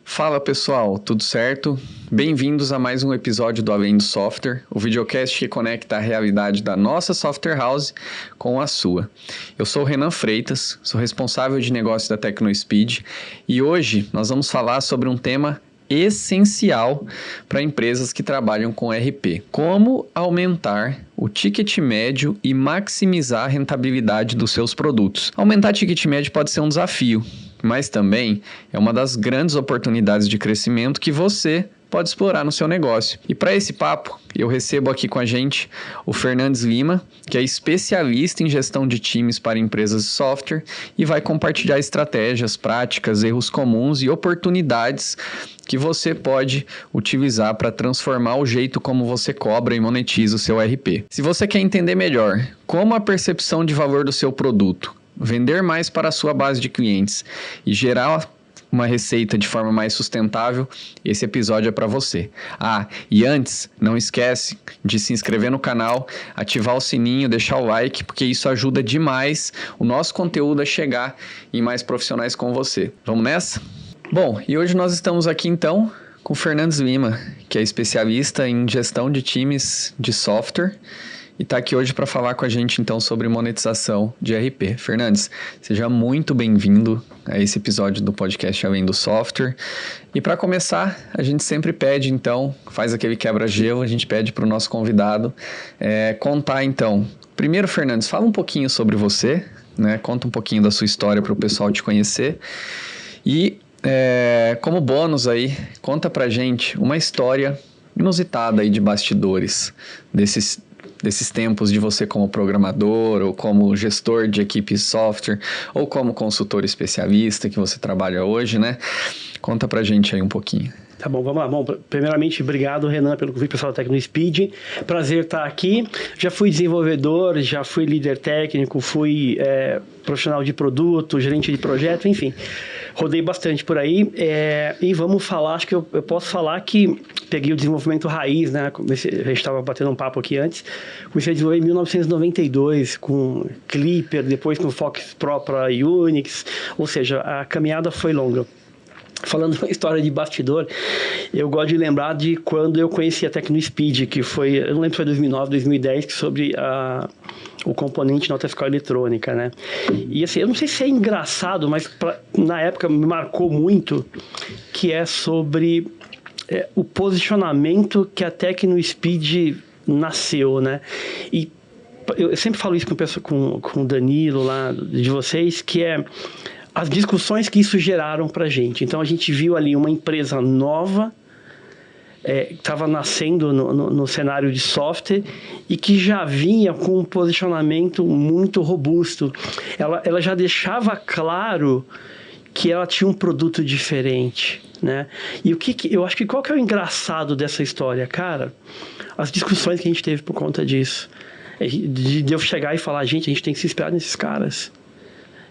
Fala pessoal, tudo certo? Bem-vindos a mais um episódio do Além do Software, o videocast que conecta a realidade da nossa software house com a sua. Eu sou o Renan Freitas, sou responsável de negócios da TecnoSpeed e hoje nós vamos falar sobre um tema essencial para empresas que trabalham com ERP. Como aumentar o ticket médio e maximizar a rentabilidade dos seus produtos. Aumentar ticket médio pode ser um desafio, mas também é uma das grandes oportunidades de crescimento que você pode explorar no seu negócio. E para esse papo, eu recebo aqui com a gente o Fernandes Lima, que é especialista em gestão de times para empresas de software e vai compartilhar estratégias, práticas, erros comuns e oportunidades que você pode utilizar para transformar o jeito como você cobra e monetiza o seu ERP. Se você quer entender melhor como a percepção de valor do seu produto, vender mais para a sua base de clientes e gerar uma receita de forma mais sustentável, esse episódio é para você. E antes, não esquece de se inscrever no canal, ativar o sininho, deixar o like, porque isso ajuda demais o nosso conteúdo a chegar em mais profissionais como você. Vamos nessa? Bom, e hoje nós estamos aqui então com o Fernandes Lima, que é especialista em gestão de times de software, e está aqui hoje para falar com a gente, então, sobre monetização de ERP. Fernandes, seja muito bem-vindo a esse episódio do podcast Além do Software. E para começar, a gente sempre pede, então, faz aquele quebra-gelo, a gente pede para o nosso convidado contar, então. Primeiro, Fernandes, fala um pouquinho sobre você, né? Conta um pouquinho da sua história para o pessoal te conhecer. E, como bônus aí, conta para a gente uma história inusitada aí de bastidores desses tempos de você como programador, ou como gestor de equipe software, ou como consultor especialista que você trabalha hoje, né? Conta pra gente aí um pouquinho. Tá bom, vamos lá. Bom, primeiramente, obrigado, Renan, pelo convite, pessoal da TecnoSpeed. Prazer estar aqui. Já fui desenvolvedor, já fui líder técnico, fui profissional de produto, gerente de projeto, enfim. Rodei bastante por aí e vamos falar, acho que eu posso falar que peguei o desenvolvimento raiz, né? A gente estava batendo um papo aqui antes. Comecei a desenvolver em 1992 com Clipper, depois com Fox Pro para Unix, ou seja, a caminhada foi longa. Falando uma história de bastidor, eu gosto de lembrar de quando eu conheci a TecnoSpeed, que foi, eu não lembro se foi 2009, 2010, que sobre o componente nota fiscal eletrônica, né? E assim, eu não sei se é engraçado, mas na época me marcou muito, que é sobre o posicionamento que a TecnoSpeed nasceu, né? E eu sempre falo isso com o Danilo lá de vocês, que é as discussões que isso geraram para a gente. Então, a gente viu ali uma empresa nova, que estava nascendo no cenário de software e que já vinha com um posicionamento muito robusto. Ela já deixava claro que ela tinha um produto diferente, né? E eu acho que qual que é o engraçado dessa história? Cara, as discussões que a gente teve por conta disso. De eu chegar e falar, gente, a gente tem que se inspirar nesses caras.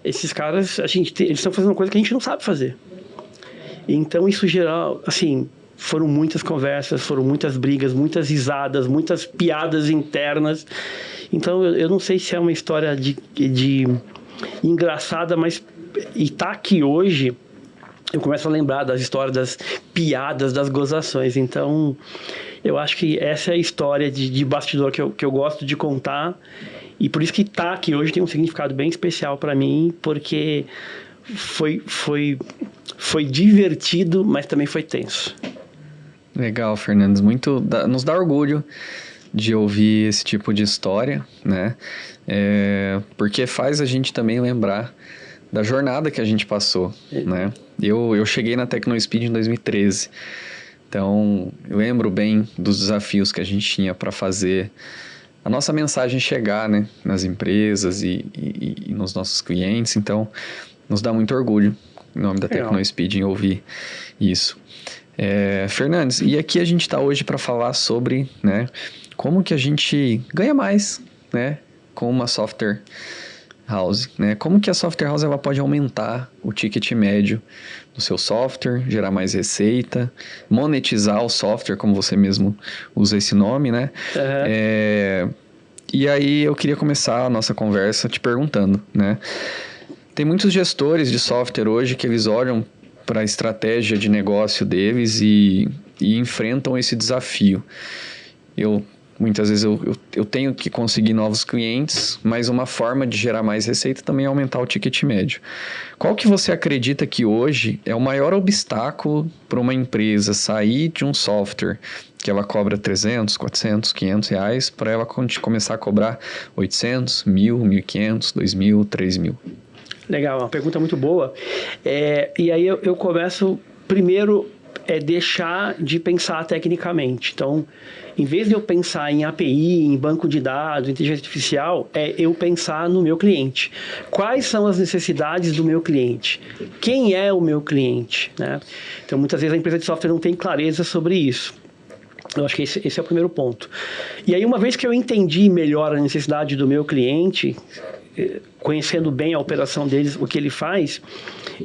Esses caras, eles estão fazendo uma coisa que a gente não sabe fazer. Então, isso geral, assim, foram muitas conversas, foram muitas brigas, muitas risadas, muitas piadas internas. Então, eu não sei se é uma história de engraçada, mas e tá aqui hoje, eu começo a lembrar das histórias, das piadas, das gozações. Então, eu acho que essa é a história de bastidor que eu gosto de contar. E por isso que tá aqui hoje tem um significado bem especial para mim, porque foi divertido, mas também foi tenso. Legal, Fernandes. Nos dá orgulho de ouvir esse tipo de história, né? Porque faz a gente também lembrar da jornada que a gente passou, né? Eu cheguei na TecnoSpeed em 2013, então eu lembro bem dos desafios que a gente tinha para fazer a nossa mensagem chegar, né, nas empresas e nos nossos clientes. Então, nos dá muito orgulho, em nome da TecnoSpeed, em ouvir isso. Fernandes, e aqui a gente está hoje para falar sobre, né, como que a gente ganha mais, né, com uma software house, né? Como que a software house ela pode aumentar o ticket médio do seu software, gerar mais receita, monetizar o software, como você mesmo usa esse nome, né? E aí eu queria começar a nossa conversa te perguntando, né? Tem muitos gestores de software hoje que eles olham para a estratégia de negócio deles e enfrentam esse desafio. Muitas vezes eu tenho que conseguir novos clientes, mas uma forma de gerar mais receita também é aumentar o ticket médio. Qual que você acredita que hoje é o maior obstáculo para uma empresa sair de um software que ela cobra 300, 400, 500 reais para ela começar a cobrar 800, 1.000, 1.500, 2.000, 3.000? Legal, uma pergunta muito boa. E aí eu começo primeiro deixar de pensar tecnicamente. Então, em vez de eu pensar em API, em banco de dados, inteligência artificial, eu pensar no meu cliente. Quais são as necessidades do meu cliente? Quem é o meu cliente? Né? Então, muitas vezes a empresa de software não tem clareza sobre isso. Eu acho que esse é o primeiro ponto. E aí, uma vez que eu entendi melhor a necessidade do meu cliente, conhecendo bem a operação deles, o que ele faz,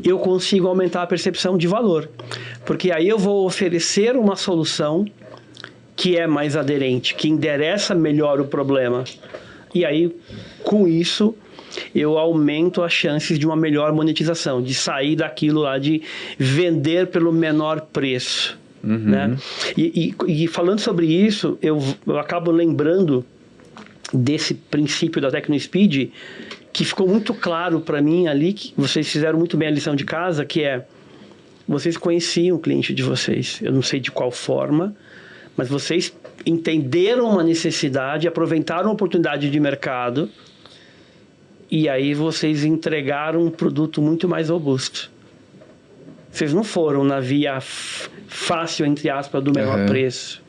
eu consigo aumentar a percepção de valor. Porque aí eu vou oferecer uma solução que é mais aderente, que endereça melhor o problema. E aí, com isso, eu aumento as chances de uma melhor monetização, de sair daquilo lá de vender pelo menor preço. Né? E falando sobre isso, eu acabo lembrando desse princípio da TecnoSpeed, que ficou muito claro para mim ali, que vocês fizeram muito bem a lição de casa, que vocês conheciam o cliente de vocês. Eu não sei de qual forma, mas vocês entenderam uma necessidade, aproveitaram a oportunidade de mercado e aí vocês entregaram um produto muito mais robusto. Vocês não foram na via fácil, entre aspas, do menor preço.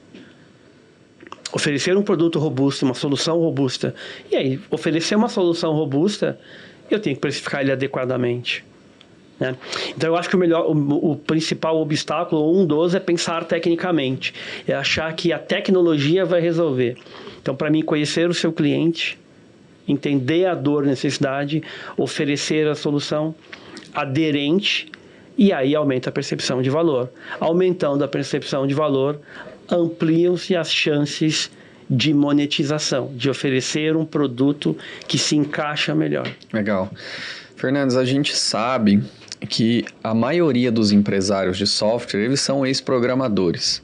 Oferecer um produto robusto, uma solução robusta. E aí, oferecer uma solução robusta, eu tenho que precificar ele adequadamente. Né? Então, eu acho que o principal obstáculo, um dos, é pensar tecnicamente. É achar que a tecnologia vai resolver. Então, para mim, conhecer o seu cliente, entender a dor, necessidade, oferecer a solução aderente, e aí aumenta a percepção de valor. Aumentando a percepção de valor, ampliam-se as chances de monetização, de oferecer um produto que se encaixa melhor. Legal. Fernandes, a gente sabe que a maioria dos empresários de software, eles são ex-programadores.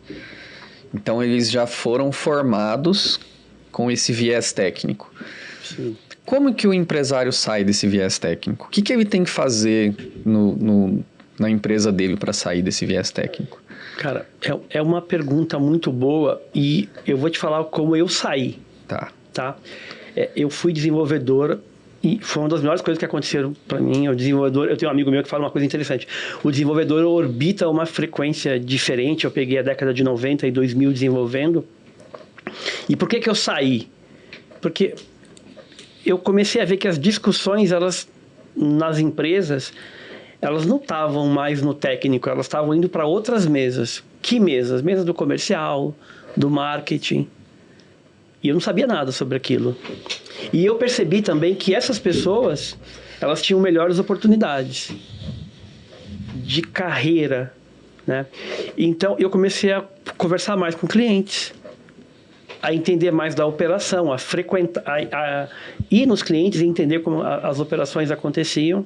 Então, eles já foram formados com esse viés técnico. Sim. Como que o empresário sai desse viés técnico? O que ele tem que fazer na empresa dele para sair desse viés técnico? Cara, é uma pergunta muito boa e eu vou te falar como eu saí. Tá? Eu fui desenvolvedor e foi uma das melhores coisas que aconteceram para mim. Eu tenho um amigo meu que fala uma coisa interessante. O desenvolvedor orbita uma frequência diferente. Eu peguei a década de 90 e 2000 desenvolvendo. E por que eu saí? Porque eu comecei a ver que as discussões, nas empresas, elas não estavam mais no técnico, elas estavam indo para outras mesas. Que mesas? Mesas do comercial, do marketing. E eu não sabia nada sobre aquilo. E eu percebi também que essas pessoas, elas tinham melhores oportunidades de carreira, né? Então, eu comecei a conversar mais com clientes, a entender mais da operação, a ir nos clientes e entender como as operações aconteciam.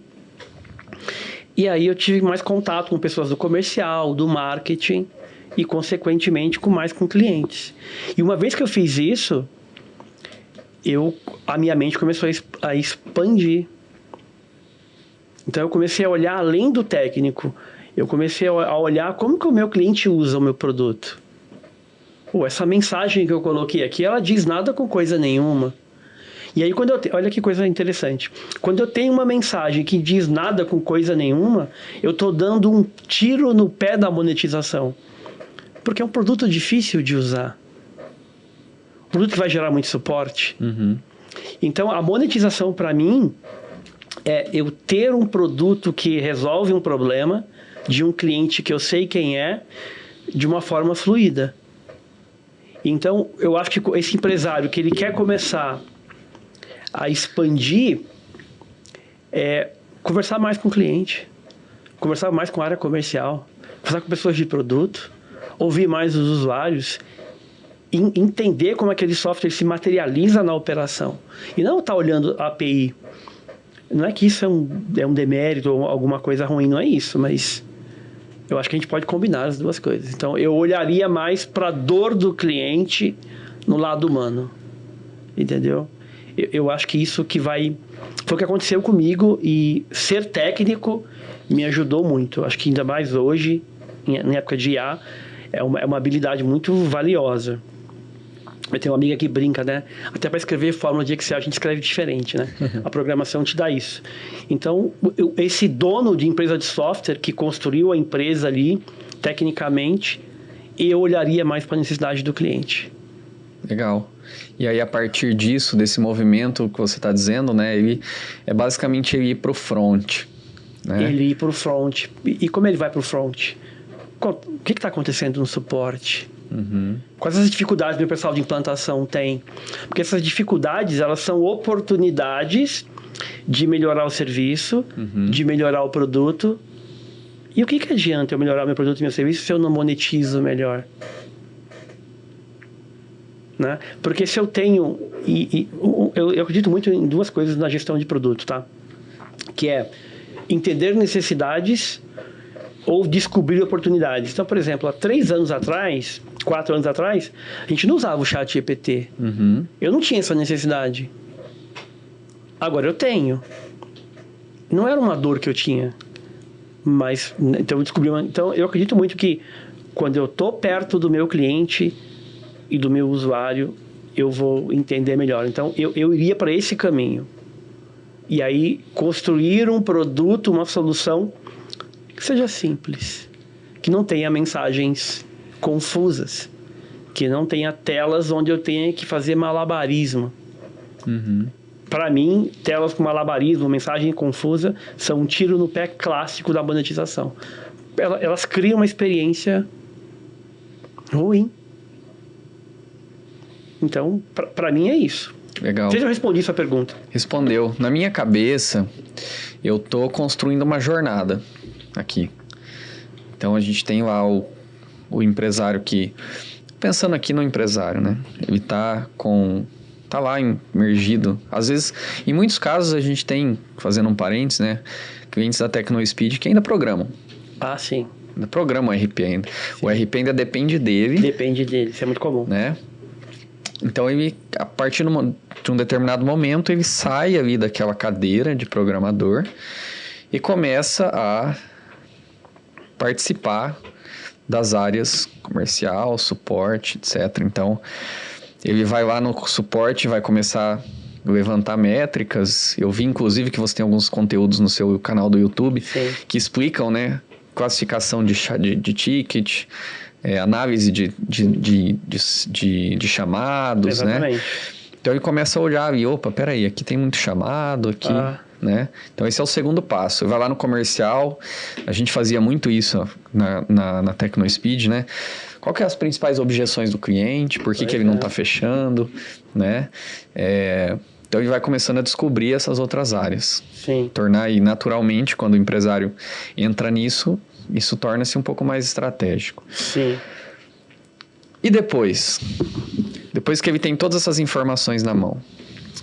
E aí eu tive mais contato com pessoas do comercial, do marketing e, consequentemente, com clientes. E uma vez que eu fiz isso, a minha mente começou a expandir. Então, eu comecei a olhar além do técnico. Eu comecei a olhar como que o meu cliente usa o meu produto. Essa mensagem que eu coloquei aqui, ela diz nada com coisa nenhuma. E aí, olha que coisa interessante. Quando eu tenho uma mensagem que diz nada com coisa nenhuma, eu estou dando um tiro no pé da monetização. Porque é um produto difícil de usar. Um produto que vai gerar muito suporte. Então, a monetização, para mim, é eu ter um produto que resolve um problema de um cliente que eu sei quem é, de uma forma fluida. Então, eu acho que esse empresário que ele quer começar a expandir, Conversar mais com o cliente, conversar mais com a área comercial, conversar com pessoas de produto, ouvir mais os usuários, entender como aquele software se materializa na operação. E não estar olhando a API. Não é que isso é um demérito ou alguma coisa ruim, não é isso, mas eu acho que a gente pode combinar as duas coisas. Então, eu olharia mais para a dor do cliente no lado humano, entendeu? Eu acho que isso que foi o que aconteceu comigo, e ser técnico me ajudou muito. Acho que ainda mais hoje, em época de IA, é uma habilidade muito valiosa. Eu tenho uma amiga que brinca, né? Até para escrever fórmula de Excel, a gente escreve diferente, né? A programação te dá isso. Então, esse dono de empresa de software que construiu a empresa ali, tecnicamente, eu olharia mais para a necessidade do cliente. Legal. E aí, a partir disso, desse movimento que você está dizendo, né? Ele é basicamente ele ir para o front, né? Ele ir para o front. E como ele vai para o front? O que está acontecendo no suporte? Quais as dificuldades que o pessoal de implantação tem? Porque essas dificuldades, elas são oportunidades de melhorar o serviço, de melhorar o produto. E o que adianta eu melhorar meu produto e meu serviço se eu não monetizo melhor? Né? Porque se eu tenho... eu acredito muito em duas coisas na gestão de produto, tá? Que é entender necessidades ou descobrir oportunidades. Então, por exemplo, há 3 anos atrás, 4 anos atrás, a gente não usava o chat GPT. Eu não tinha essa necessidade. Agora eu tenho. Não era uma dor que eu tinha. Mas, então eu descobri Então, eu acredito muito que quando eu estou perto do meu cliente e do meu usuário, eu vou entender melhor. Então, eu iria para esse caminho. E aí, construir um produto, uma solução que seja simples, que não tenha mensagens confusas, que não tenha telas onde eu tenha que fazer malabarismo. Para mim, telas com malabarismo, mensagem confusa, são um tiro no pé clássico da monetização. Elas criam uma experiência ruim. Então, para mim é isso. Legal. Não sei se eu respondi sua pergunta. Respondeu. Na minha cabeça, eu tô construindo uma jornada aqui. Então, a gente tem lá o empresário que... Pensando aqui no empresário, né? Ele tá lá imergido. Às vezes, em muitos casos, a gente tem, fazendo um parênteses, né? Clientes da TecnoSpeed que ainda programam. Ah, sim. Ainda programam o RP ainda. Sim. O RP ainda depende dele. Depende dele, isso é muito comum. Né? Então, ele, a partir de um determinado momento, ele sai ali daquela cadeira de programador e começa a participar das áreas comercial, suporte, etc. Então, ele vai lá no suporte, vai começar a levantar métricas. Eu vi, inclusive, que você tem alguns conteúdos no seu canal do YouTube. Sim. Que explicam, né? Classificação de ticket, análise de chamados. Exatamente. Né? Então, ele começa a olhar e, opa, peraí, aqui tem muito chamado, aqui... Né? Então, esse é o segundo passo. Vai lá no comercial. A gente fazia muito isso na TecnoSpeed, né? Qual que é as principais objeções do cliente? Por que ele não está fechando? Né? Então, ele vai começando a descobrir essas outras áreas. Sim. Tornar aí, naturalmente, quando o empresário entra nisso, isso torna-se um pouco mais estratégico. Sim. E depois? Depois que ele tem todas essas informações na mão.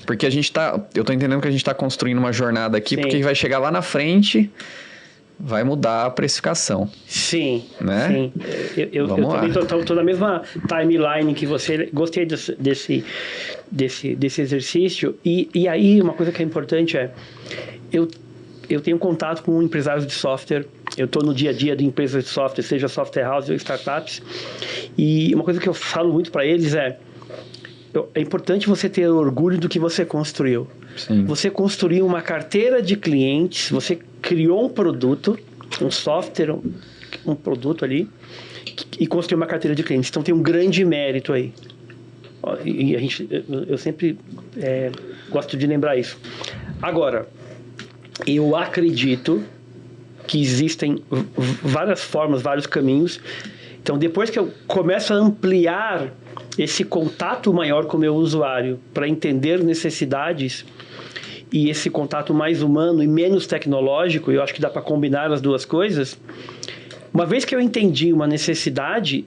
Porque eu tô entendendo que a gente está construindo uma jornada aqui, sim, porque vai chegar lá na frente, vai mudar a precificação. Sim, né? Sim. Eu também tô na mesma timeline que você. Gostei desse exercício. E aí, uma coisa que é importante eu tenho contato com empresários de software. Eu estou no dia a dia de empresas de software, seja software house ou startups. E uma coisa que eu falo muito para eles é importante você ter orgulho do que você construiu. Sim. Você construiu uma carteira de clientes, você criou um produto, um software, um produto ali, e construiu uma carteira de clientes. Então, tem um grande mérito aí. E eu sempre gosto de lembrar isso. Agora, eu acredito que existem várias formas, vários caminhos. Então, depois que eu começo a ampliar esse contato maior com o meu usuário para entender necessidades e esse contato mais humano e menos tecnológico, eu acho que dá para combinar as duas coisas. Uma vez que eu entendi uma necessidade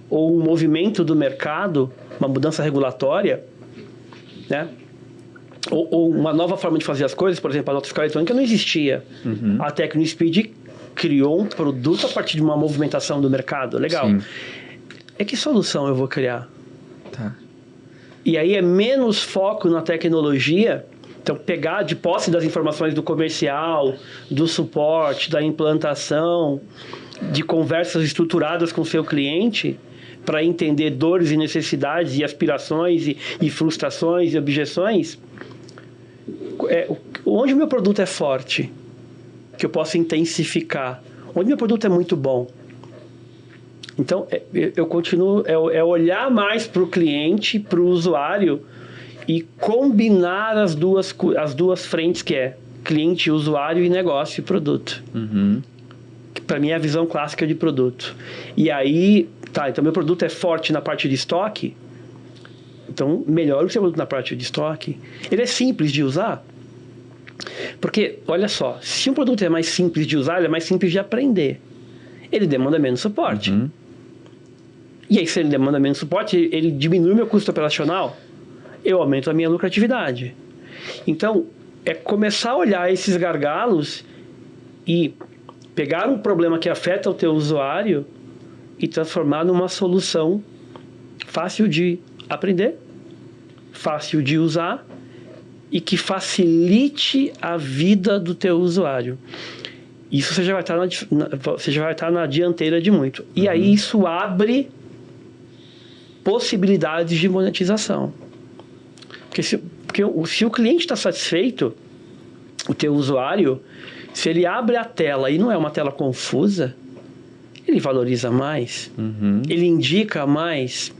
ou um movimento do mercado, uma mudança regulatória, né? Ou uma nova forma de fazer as coisas, por exemplo, a nota fiscal eletrônica não existia. A TecnoSpeed criou um produto a partir de uma movimentação do mercado. Legal. Sim. Que solução eu vou criar? Tá. E aí é menos foco na tecnologia. Então, pegar de posse das informações do comercial, do suporte, da implantação, de conversas estruturadas com o seu cliente, para entender dores e necessidades e aspirações e frustrações e objeções. Onde o meu produto é forte, que eu posso intensificar. Onde meu produto é muito bom. Então, eu continuo... É olhar mais para o cliente, para o usuário, e combinar as duas frentes, que é cliente, usuário e negócio e produto. Que para mim é a visão clássica de produto. E aí, então meu produto é forte na parte de estoque, então melhora o seu produto na parte de estoque. Ele é simples de usar, porque, olha só, se um produto é mais simples de usar, ele é mais simples de aprender. Ele demanda menos suporte. E aí, se ele demanda menos suporte, ele diminui o meu custo operacional, eu aumento a minha lucratividade. Então, é começar a olhar esses gargalos e pegar um problema que afeta o teu usuário e transformar numa solução fácil de aprender, fácil de usar e que facilite a vida do teu usuário. Isso você já vai estar na dianteira de muito. E aí isso abre possibilidades de monetização. Porque se o cliente está satisfeito, o teu usuário, se ele abre a tela e não é uma tela confusa, ele valoriza mais, ele indica mais,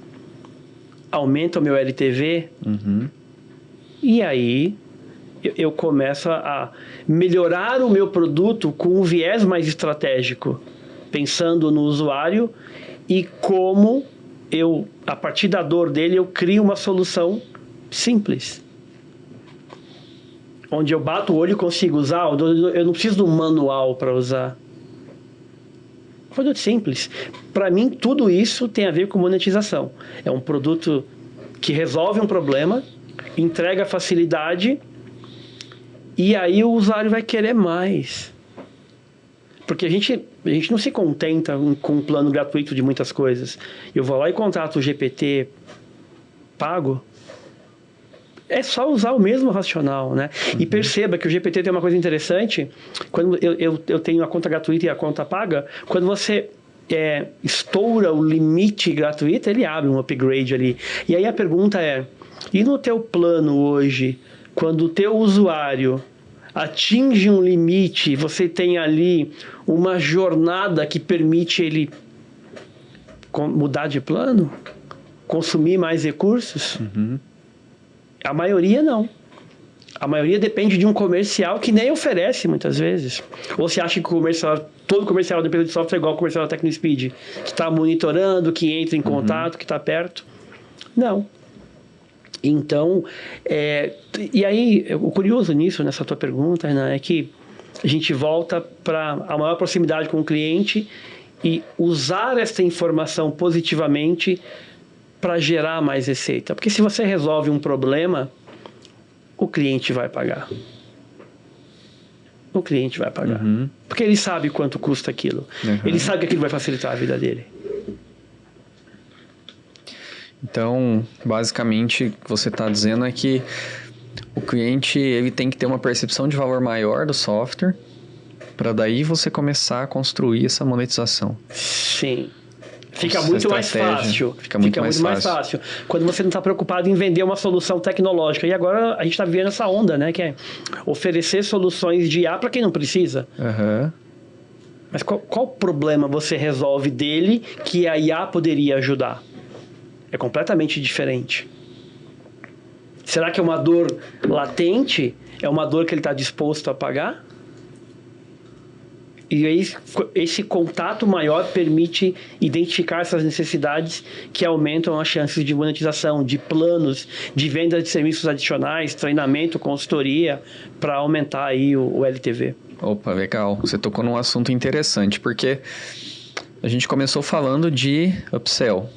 aumenta o meu LTV, e aí eu começo a melhorar o meu produto com um viés mais estratégico, pensando no usuário e como a partir da dor dele, eu crio uma solução simples. Onde eu bato o olho e consigo usar, eu não preciso de um manual para usar. Produto simples. Para mim, tudo isso tem a ver com monetização. É um produto que resolve um problema, entrega facilidade, e aí o usuário vai querer mais. Porque a gente não se contenta com um plano gratuito de muitas coisas. Eu vou lá e contrato o GPT pago. É só usar o mesmo racional, né? E perceba que o GPT tem uma coisa interessante. Quando eu tenho a conta gratuita e a conta paga, quando você estoura o limite gratuito, ele abre um upgrade ali. E aí a pergunta é, e no teu plano hoje, quando o teu usuário atinge um limite, você tem ali uma jornada que permite ele mudar de plano? Consumir mais recursos? A maioria não. A maioria depende de um comercial que nem oferece muitas vezes. Ou você acha que todo comercial da empresa de software é igual ao comercial da TecnoSpeed, que está monitorando, que entra em contato, que está perto? Não. Então, e aí, o curioso nisso, nessa tua pergunta, Renan, é que a gente volta para a maior proximidade com o cliente e usar essa informação positivamente para gerar mais receita. Porque se você resolve um problema, o cliente vai pagar. O cliente vai pagar. Porque ele sabe quanto custa aquilo. Ele sabe que aquilo vai facilitar a vida dele. Então, basicamente, o que você está dizendo é que o cliente ele tem que ter uma percepção de valor maior do software para daí você começar a construir essa monetização. Sim. Fica muito mais fácil. Fica muito mais fácil. Quando você não está preocupado em vender uma solução tecnológica. E agora a gente está vivendo essa onda, né? Que é oferecer soluções de IA para quem não precisa. Mas qual problema você resolve dele que a IA poderia ajudar? É completamente diferente. Será que é uma dor latente? É uma dor que ele está disposto a pagar? E aí, esse contato maior permite identificar essas necessidades que aumentam as chances de monetização, de planos, de venda de serviços adicionais, treinamento, consultoria, para aumentar aí o LTV. Opa, legal. Você tocou num assunto interessante, porque a gente começou falando de upsell.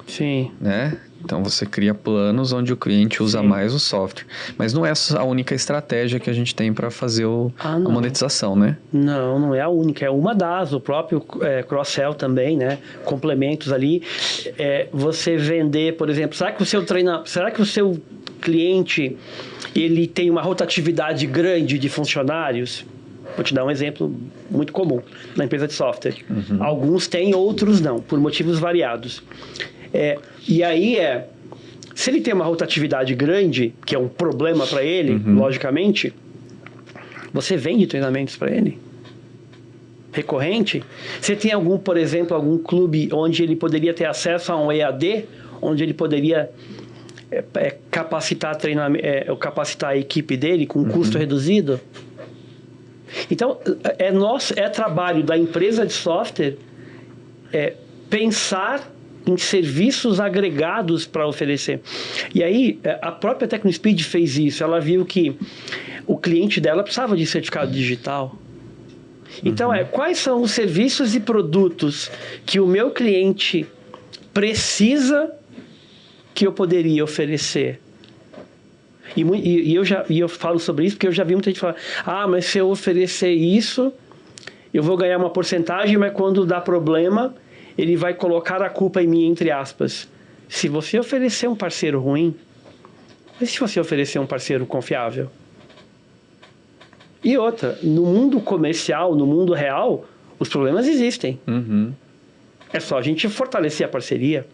Sim. Né? Então, você cria planos onde o cliente usa mais o software. Mas não é a única estratégia que a gente tem para fazer a monetização, né? Não, não é a única. É uma das. O próprio cross-sell também, né? Complementos ali. Você vender, por exemplo, será que o seu cliente ele tem uma rotatividade grande de funcionários? Vou te dar um exemplo muito comum na empresa de software. Uhum. Alguns têm, outros não, por motivos variados. E aí se ele tem uma rotatividade grande, que é um problema para ele, logicamente, você vende treinamentos para ele recorrente. Você tem por exemplo, algum clube onde ele poderia ter acesso a um EAD, onde ele poderia capacitar a equipe dele com custo reduzido? Então, é trabalho da empresa de software pensar em serviços agregados para oferecer. E aí, a própria TecnoSpeed fez isso. Ela viu que o cliente dela precisava de certificado digital. Então, quais são os serviços e produtos que o meu cliente precisa que eu poderia oferecer? E eu falo sobre isso porque eu já vi muita gente falar: mas se eu oferecer isso, eu vou ganhar uma porcentagem, mas quando dá problema, ele vai colocar a culpa em mim, entre aspas. Se você oferecer um parceiro ruim, mas se você oferecer um parceiro confiável? E outra, no mundo comercial, no mundo real, os problemas existem. É só a gente fortalecer a parceria,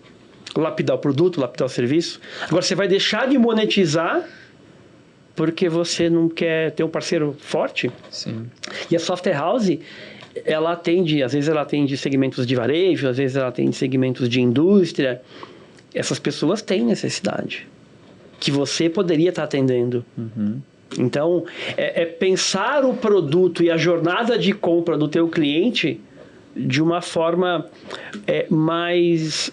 lapidar o produto, lapidar o serviço. Agora, você vai deixar de monetizar porque você não quer ter um parceiro forte? Sim. E a Software House, às vezes ela atende segmentos de varejo, às vezes ela atende segmentos de indústria. Essas pessoas têm necessidade que você poderia estar atendendo. Então, pensar o produto e a jornada de compra do teu cliente de uma forma mais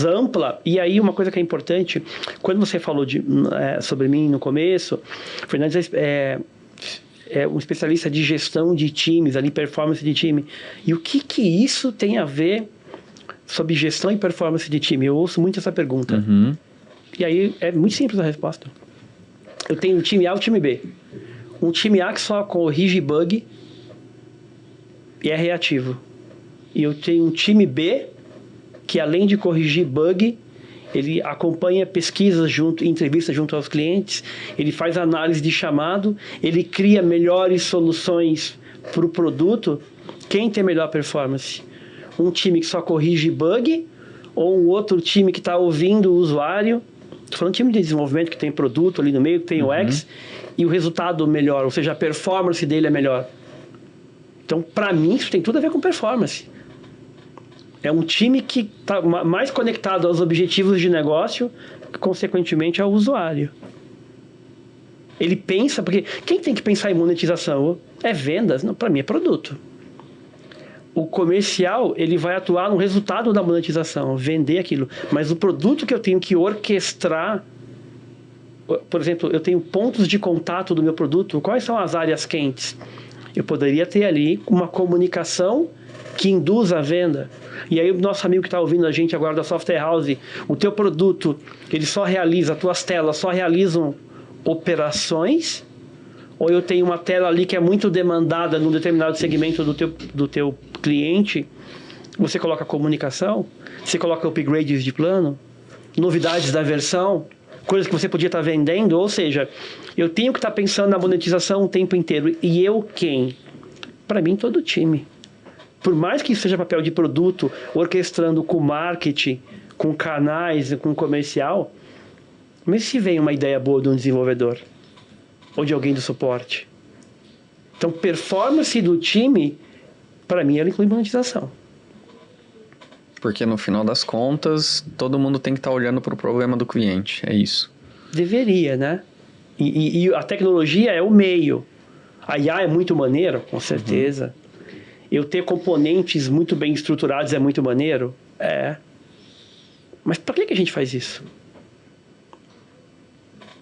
ampla. E aí, uma coisa que é importante, quando você falou sobre mim no começo, Fernandes é um especialista de gestão de times, ali, performance de time. E o que isso tem a ver sobre gestão e performance de time? Eu ouço muito essa pergunta. E aí, é muito simples a resposta. Eu tenho um time A e um time B. Um time A que só corrige bug e é reativo. E eu tenho um time B que, além de corrigir bug, ele acompanha pesquisas entrevistas junto aos clientes, ele faz análise de chamado, ele cria melhores soluções para o produto. Quem tem melhor performance? Um time que só corrige bug ou um outro time que está ouvindo o usuário? Estou falando de time de desenvolvimento que tem produto ali no meio, que tem UX, e o resultado melhor, ou seja, a performance dele é melhor. Então, para mim, isso tem tudo a ver com performance. É um time que está mais conectado aos objetivos de negócio, que, consequentemente, ao usuário. Ele pensa, porque quem tem que pensar em monetização? É vendas? Não, para mim é produto. O comercial, ele vai atuar no resultado da monetização, vender aquilo. Mas o produto que eu tenho que orquestrar, por exemplo, eu tenho pontos de contato do meu produto, quais são as áreas quentes? Eu poderia ter ali uma comunicação que induza a venda. E aí o nosso amigo que está ouvindo a gente agora da Software House, o teu produto, ele só realiza, as tuas telas só realizam operações, ou eu tenho uma tela ali que é muito demandada num determinado segmento do teu cliente, você coloca comunicação, você coloca upgrades de plano, novidades da versão, coisas que você podia estar vendendo, ou seja, eu tenho que estar pensando na monetização o tempo inteiro. E eu quem? Para mim, todo o time. Por mais que isso seja papel de produto, orquestrando com marketing, com canais, com comercial, mas se vem uma ideia boa de um desenvolvedor ou de alguém do suporte. Então, performance do time, para mim, ela inclui monetização. Porque no final das contas, todo mundo tem que estar olhando para o problema do cliente, é isso. Deveria, né? E a tecnologia é o meio. A IA é muito maneira, com certeza. Eu ter componentes muito bem estruturados é muito maneiro? É. Mas para que a gente faz isso?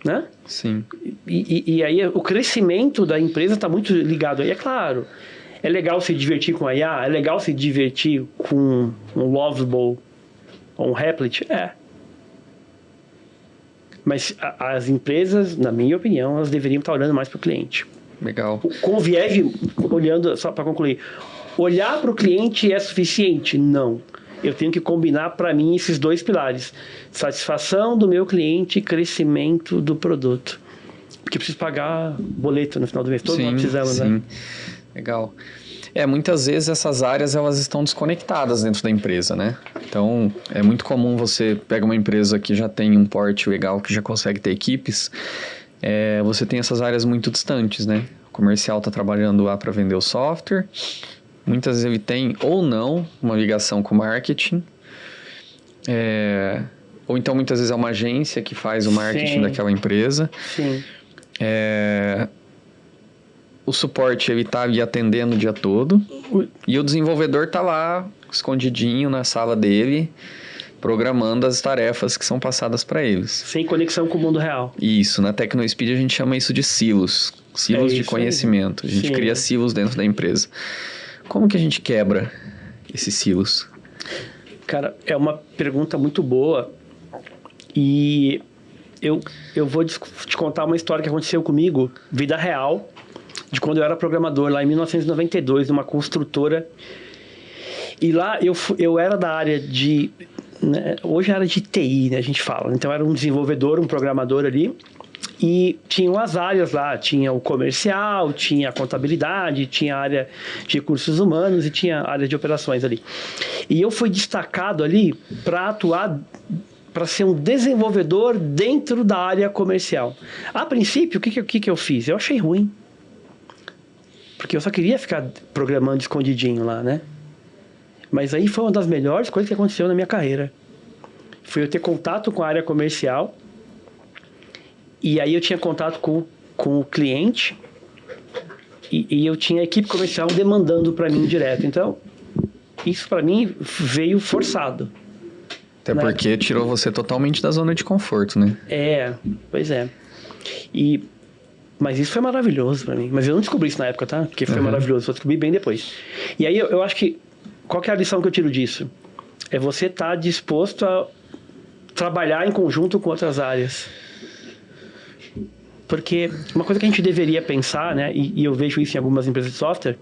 Né? Sim. E aí o crescimento da empresa está muito ligado aí. É claro, é legal se divertir com a IA, é legal se divertir com um Lovable ou um Replit, Mas as empresas, na minha opinião, elas deveriam estar olhando mais para o cliente. Legal. Com o viés, olhando, só para concluir, olhar para o cliente é suficiente? Não. Eu tenho que combinar para mim esses dois pilares. Satisfação do meu cliente e crescimento do produto. Porque eu preciso pagar boleto no final do mês. Todo mundo precisamos, né? Legal. Muitas vezes essas áreas elas estão desconectadas dentro da empresa, né? Então, é muito comum você pega uma empresa que já tem um porte legal, que já consegue ter equipes, você tem essas áreas muito distantes, né? O comercial está trabalhando lá para vender o software, muitas vezes ele tem ou não uma ligação com o marketing, ou então muitas vezes é uma agência que faz o marketing daquela empresa. Sim. O suporte ele tá ali atendendo o dia todo e o desenvolvedor tá lá escondidinho na sala dele programando as tarefas que são passadas para eles. Sem conexão com o mundo real. Isso, na TecnoSpeed a gente chama isso de silos de conhecimento. A gente cria silos dentro da empresa. Como que a gente quebra esses silos? Cara, é uma pergunta muito boa e eu vou te contar uma história que aconteceu comigo, vida real, de quando eu era programador lá em 1992, numa construtora. E lá eu era da área de... Né, hoje é área de TI, né, a gente fala. Então era um desenvolvedor, um programador ali. E tinham as áreas lá, tinha o comercial, tinha a contabilidade, tinha a área de recursos humanos e tinha a área de operações ali. E eu fui destacado ali para atuar, para ser um desenvolvedor dentro da área comercial. A princípio, o que eu fiz? Eu achei ruim. Porque eu só queria ficar programando escondidinho lá, né? Mas aí foi uma das melhores coisas que aconteceu na minha carreira. Foi eu ter contato com a área comercial. E aí eu tinha contato com o cliente. E eu tinha a equipe comercial demandando para mim direto. Então, isso para mim veio forçado. Até né? Porque tirou você totalmente da zona de conforto, né? Pois é. Mas isso foi maravilhoso para mim. Mas eu não descobri isso na época, tá? Porque foi maravilhoso. Só descobri bem depois. E aí eu acho que... Qual que é a lição que eu tiro disso? É você estar disposto a trabalhar em conjunto com outras áreas. Porque uma coisa que a gente deveria pensar, né? E eu vejo isso em algumas empresas de software.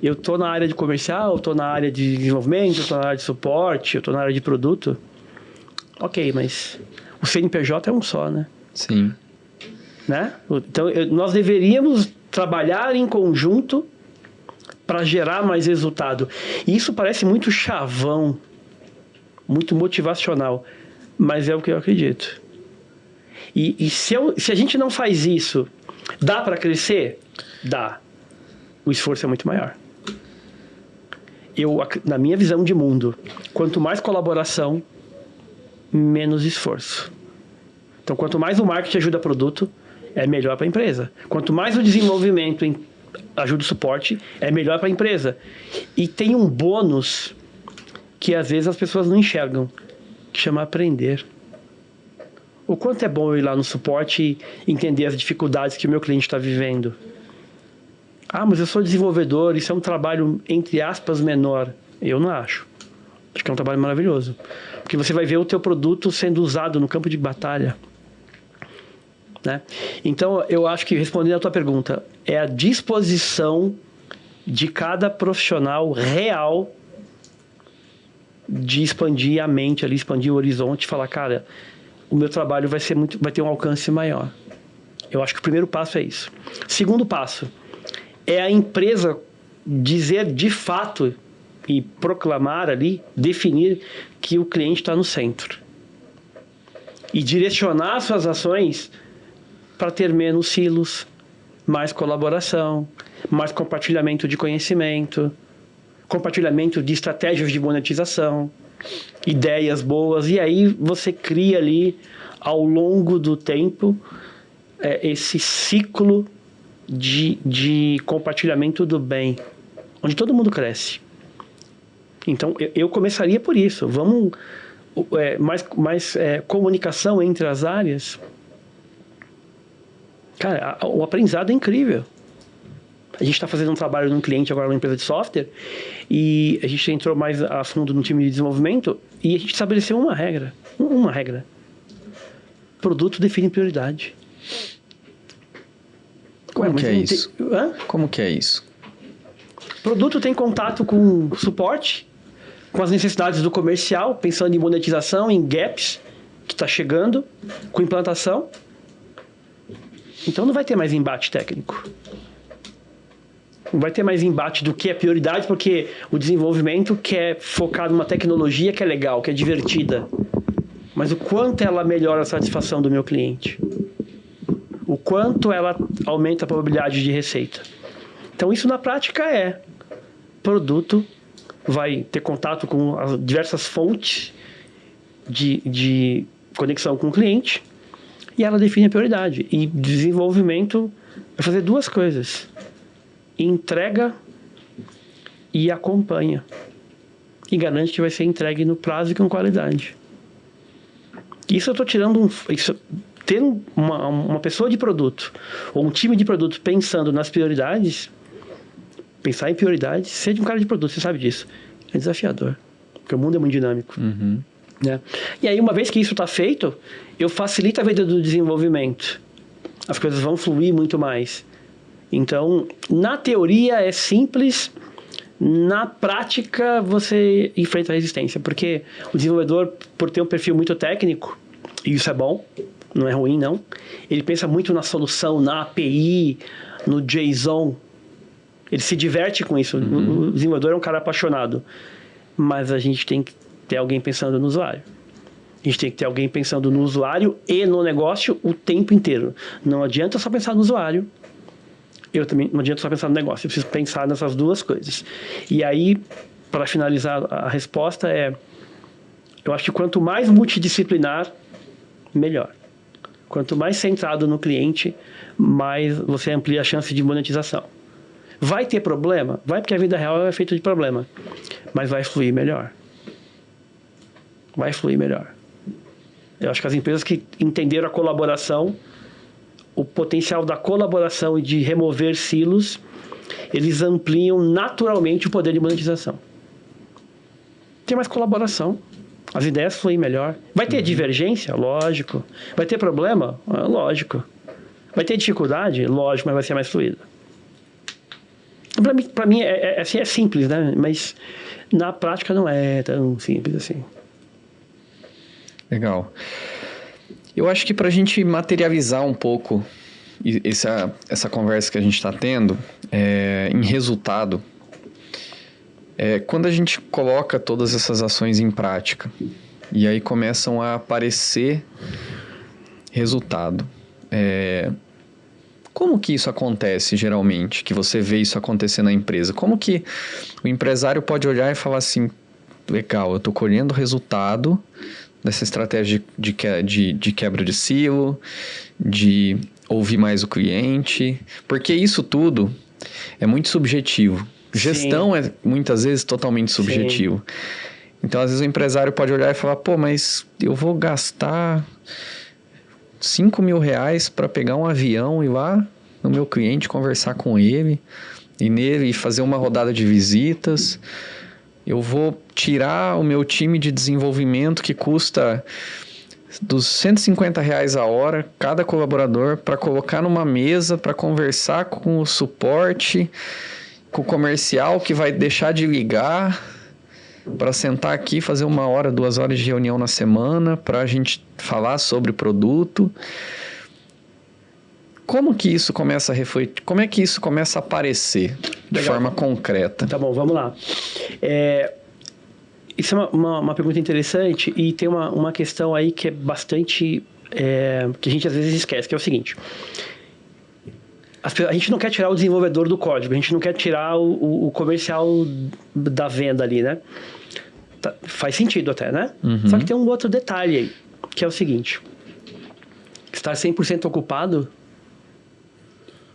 Eu estou na área de comercial, eu estou na área de desenvolvimento, eu estou na área de suporte, eu estou na área de produto. Ok, mas o CNPJ é um só, né? Sim. Né? Então, nós deveríamos trabalhar em conjunto para gerar mais resultado. E isso parece muito chavão, muito motivacional, mas é o que eu acredito. E se a gente não faz isso, dá para crescer? Dá. O esforço é muito maior. Na minha visão de mundo, quanto mais colaboração, menos esforço. Então, quanto mais o marketing ajuda o produto, é melhor para a empresa. Quanto mais o desenvolvimento ajuda o suporte, é melhor para a empresa. E tem um bônus que às vezes as pessoas não enxergam, que chama aprender. O quanto é bom eu ir lá no suporte e entender as dificuldades que o meu cliente está vivendo. Ah, mas eu sou desenvolvedor, isso é um trabalho, entre aspas, menor. Eu não acho. Acho que é um trabalho maravilhoso. Porque você vai ver o teu produto sendo usado no campo de batalha. Né? Então, eu acho que, respondendo a tua pergunta, é a disposição de cada profissional real de expandir a mente ali, expandir o horizonte e falar, cara, o meu trabalho vai ter um alcance maior. Eu acho que o primeiro passo é isso. Segundo passo é a empresa dizer de fato e proclamar ali, definir que o cliente está no centro. E direcionar suas ações para ter menos silos, mais colaboração, mais compartilhamento de conhecimento, compartilhamento de estratégias de monetização, ideias boas, e aí você cria ali, ao longo do tempo, esse ciclo de compartilhamento do bem, onde todo mundo cresce. Então, eu começaria por isso. Vamos... mais comunicação entre as áreas. Cara, o aprendizado é incrível. A gente está fazendo um trabalho num cliente agora, numa empresa de software, e a gente entrou mais a fundo no time de desenvolvimento e a gente estabeleceu uma regra. Uma regra. Produto define prioridade. Como que é isso? Como que é isso? Produto tem contato com suporte, com as necessidades do comercial, pensando em monetização, em gaps que está chegando, com implantação. Então não vai ter mais embate técnico. Não vai ter mais embate do que é prioridade, porque o desenvolvimento quer focar numa tecnologia que é legal, que é divertida. Mas o quanto ela melhora a satisfação do meu cliente? O quanto ela aumenta a probabilidade de receita? Então isso na prática produto vai ter contato com as diversas fontes de conexão com o cliente e ela define a prioridade. E desenvolvimento vai fazer duas coisas: entrega e acompanha. E garante que vai ser entregue no prazo e com qualidade. Isso eu estou tirando ter uma pessoa de produto ou um time de produto pensando nas prioridades. Pensar em prioridades, ser de um cara de produto, você sabe disso. É desafiador, porque o mundo é muito dinâmico. Né? E aí, uma vez que isso está feito, eu facilito a vida do desenvolvimento. As coisas vão fluir muito mais. Então, na teoria é simples, na prática você enfrenta a resistência, porque o desenvolvedor, por ter um perfil muito técnico, e isso é bom, não é ruim não, ele pensa muito na solução, na API, no JSON. Ele se diverte com isso. O desenvolvedor é um cara apaixonado. Mas a gente tem que ter alguém pensando no usuário. A gente tem que ter alguém pensando no usuário e no negócio o tempo inteiro. Não adianta só pensar no usuário. Eu também não adianta só pensar no negócio. Eu preciso pensar nessas duas coisas. E aí, para finalizar a resposta eu acho que quanto mais multidisciplinar, melhor. Quanto mais centrado no cliente, mais você amplia a chance de monetização. Vai ter problema? Vai, porque a vida real é feita de problema. Mas vai fluir melhor. Vai fluir melhor. Eu acho que as empresas que entenderam a colaboração, o potencial da colaboração e de remover silos, eles ampliam naturalmente o poder de monetização. Tem mais colaboração. As ideias fluem melhor. Vai ter divergência? Lógico. Vai ter problema? Lógico. Vai ter dificuldade? Lógico, mas vai ser mais fluido. Para mim é simples, né? Mas na prática não é tão simples assim. Legal. Eu acho que para a gente materializar um pouco essa conversa que a gente está tendo em resultado, quando a gente coloca todas essas ações em prática e aí começam a aparecer resultado. Como que isso acontece, geralmente, que você vê isso acontecer na empresa? Como que o empresário pode olhar e falar assim, legal, eu estou colhendo resultado dessa estratégia de quebra de silo, de ouvir mais o cliente, porque isso tudo é muito subjetivo. Gestão é, muitas vezes, totalmente subjetivo. Sim. Então, às vezes, o empresário pode olhar e falar, pô, mas eu vou gastar R$5.000 para pegar um avião e ir lá no meu cliente, conversar com ele, e fazer uma rodada de visitas. Eu vou tirar o meu time de desenvolvimento que custa dos R$150 a hora, cada colaborador, para colocar numa mesa, para conversar com o suporte, com o comercial que vai deixar de ligar, para sentar aqui, fazer 1 hora, 2 horas de reunião na semana, para a gente falar sobre o produto. Como que isso começa a refletir? Como é que isso começa a aparecer de forma concreta? Tá bom, vamos lá. Isso é uma pergunta interessante e tem uma questão aí que é bastante... que a gente às vezes esquece, que é o seguinte. A gente não quer tirar o desenvolvedor do código, a gente não quer tirar o comercial da venda ali, né? Faz sentido até, né? Só que tem um outro detalhe aí, que é o seguinte. Estar 100% ocupado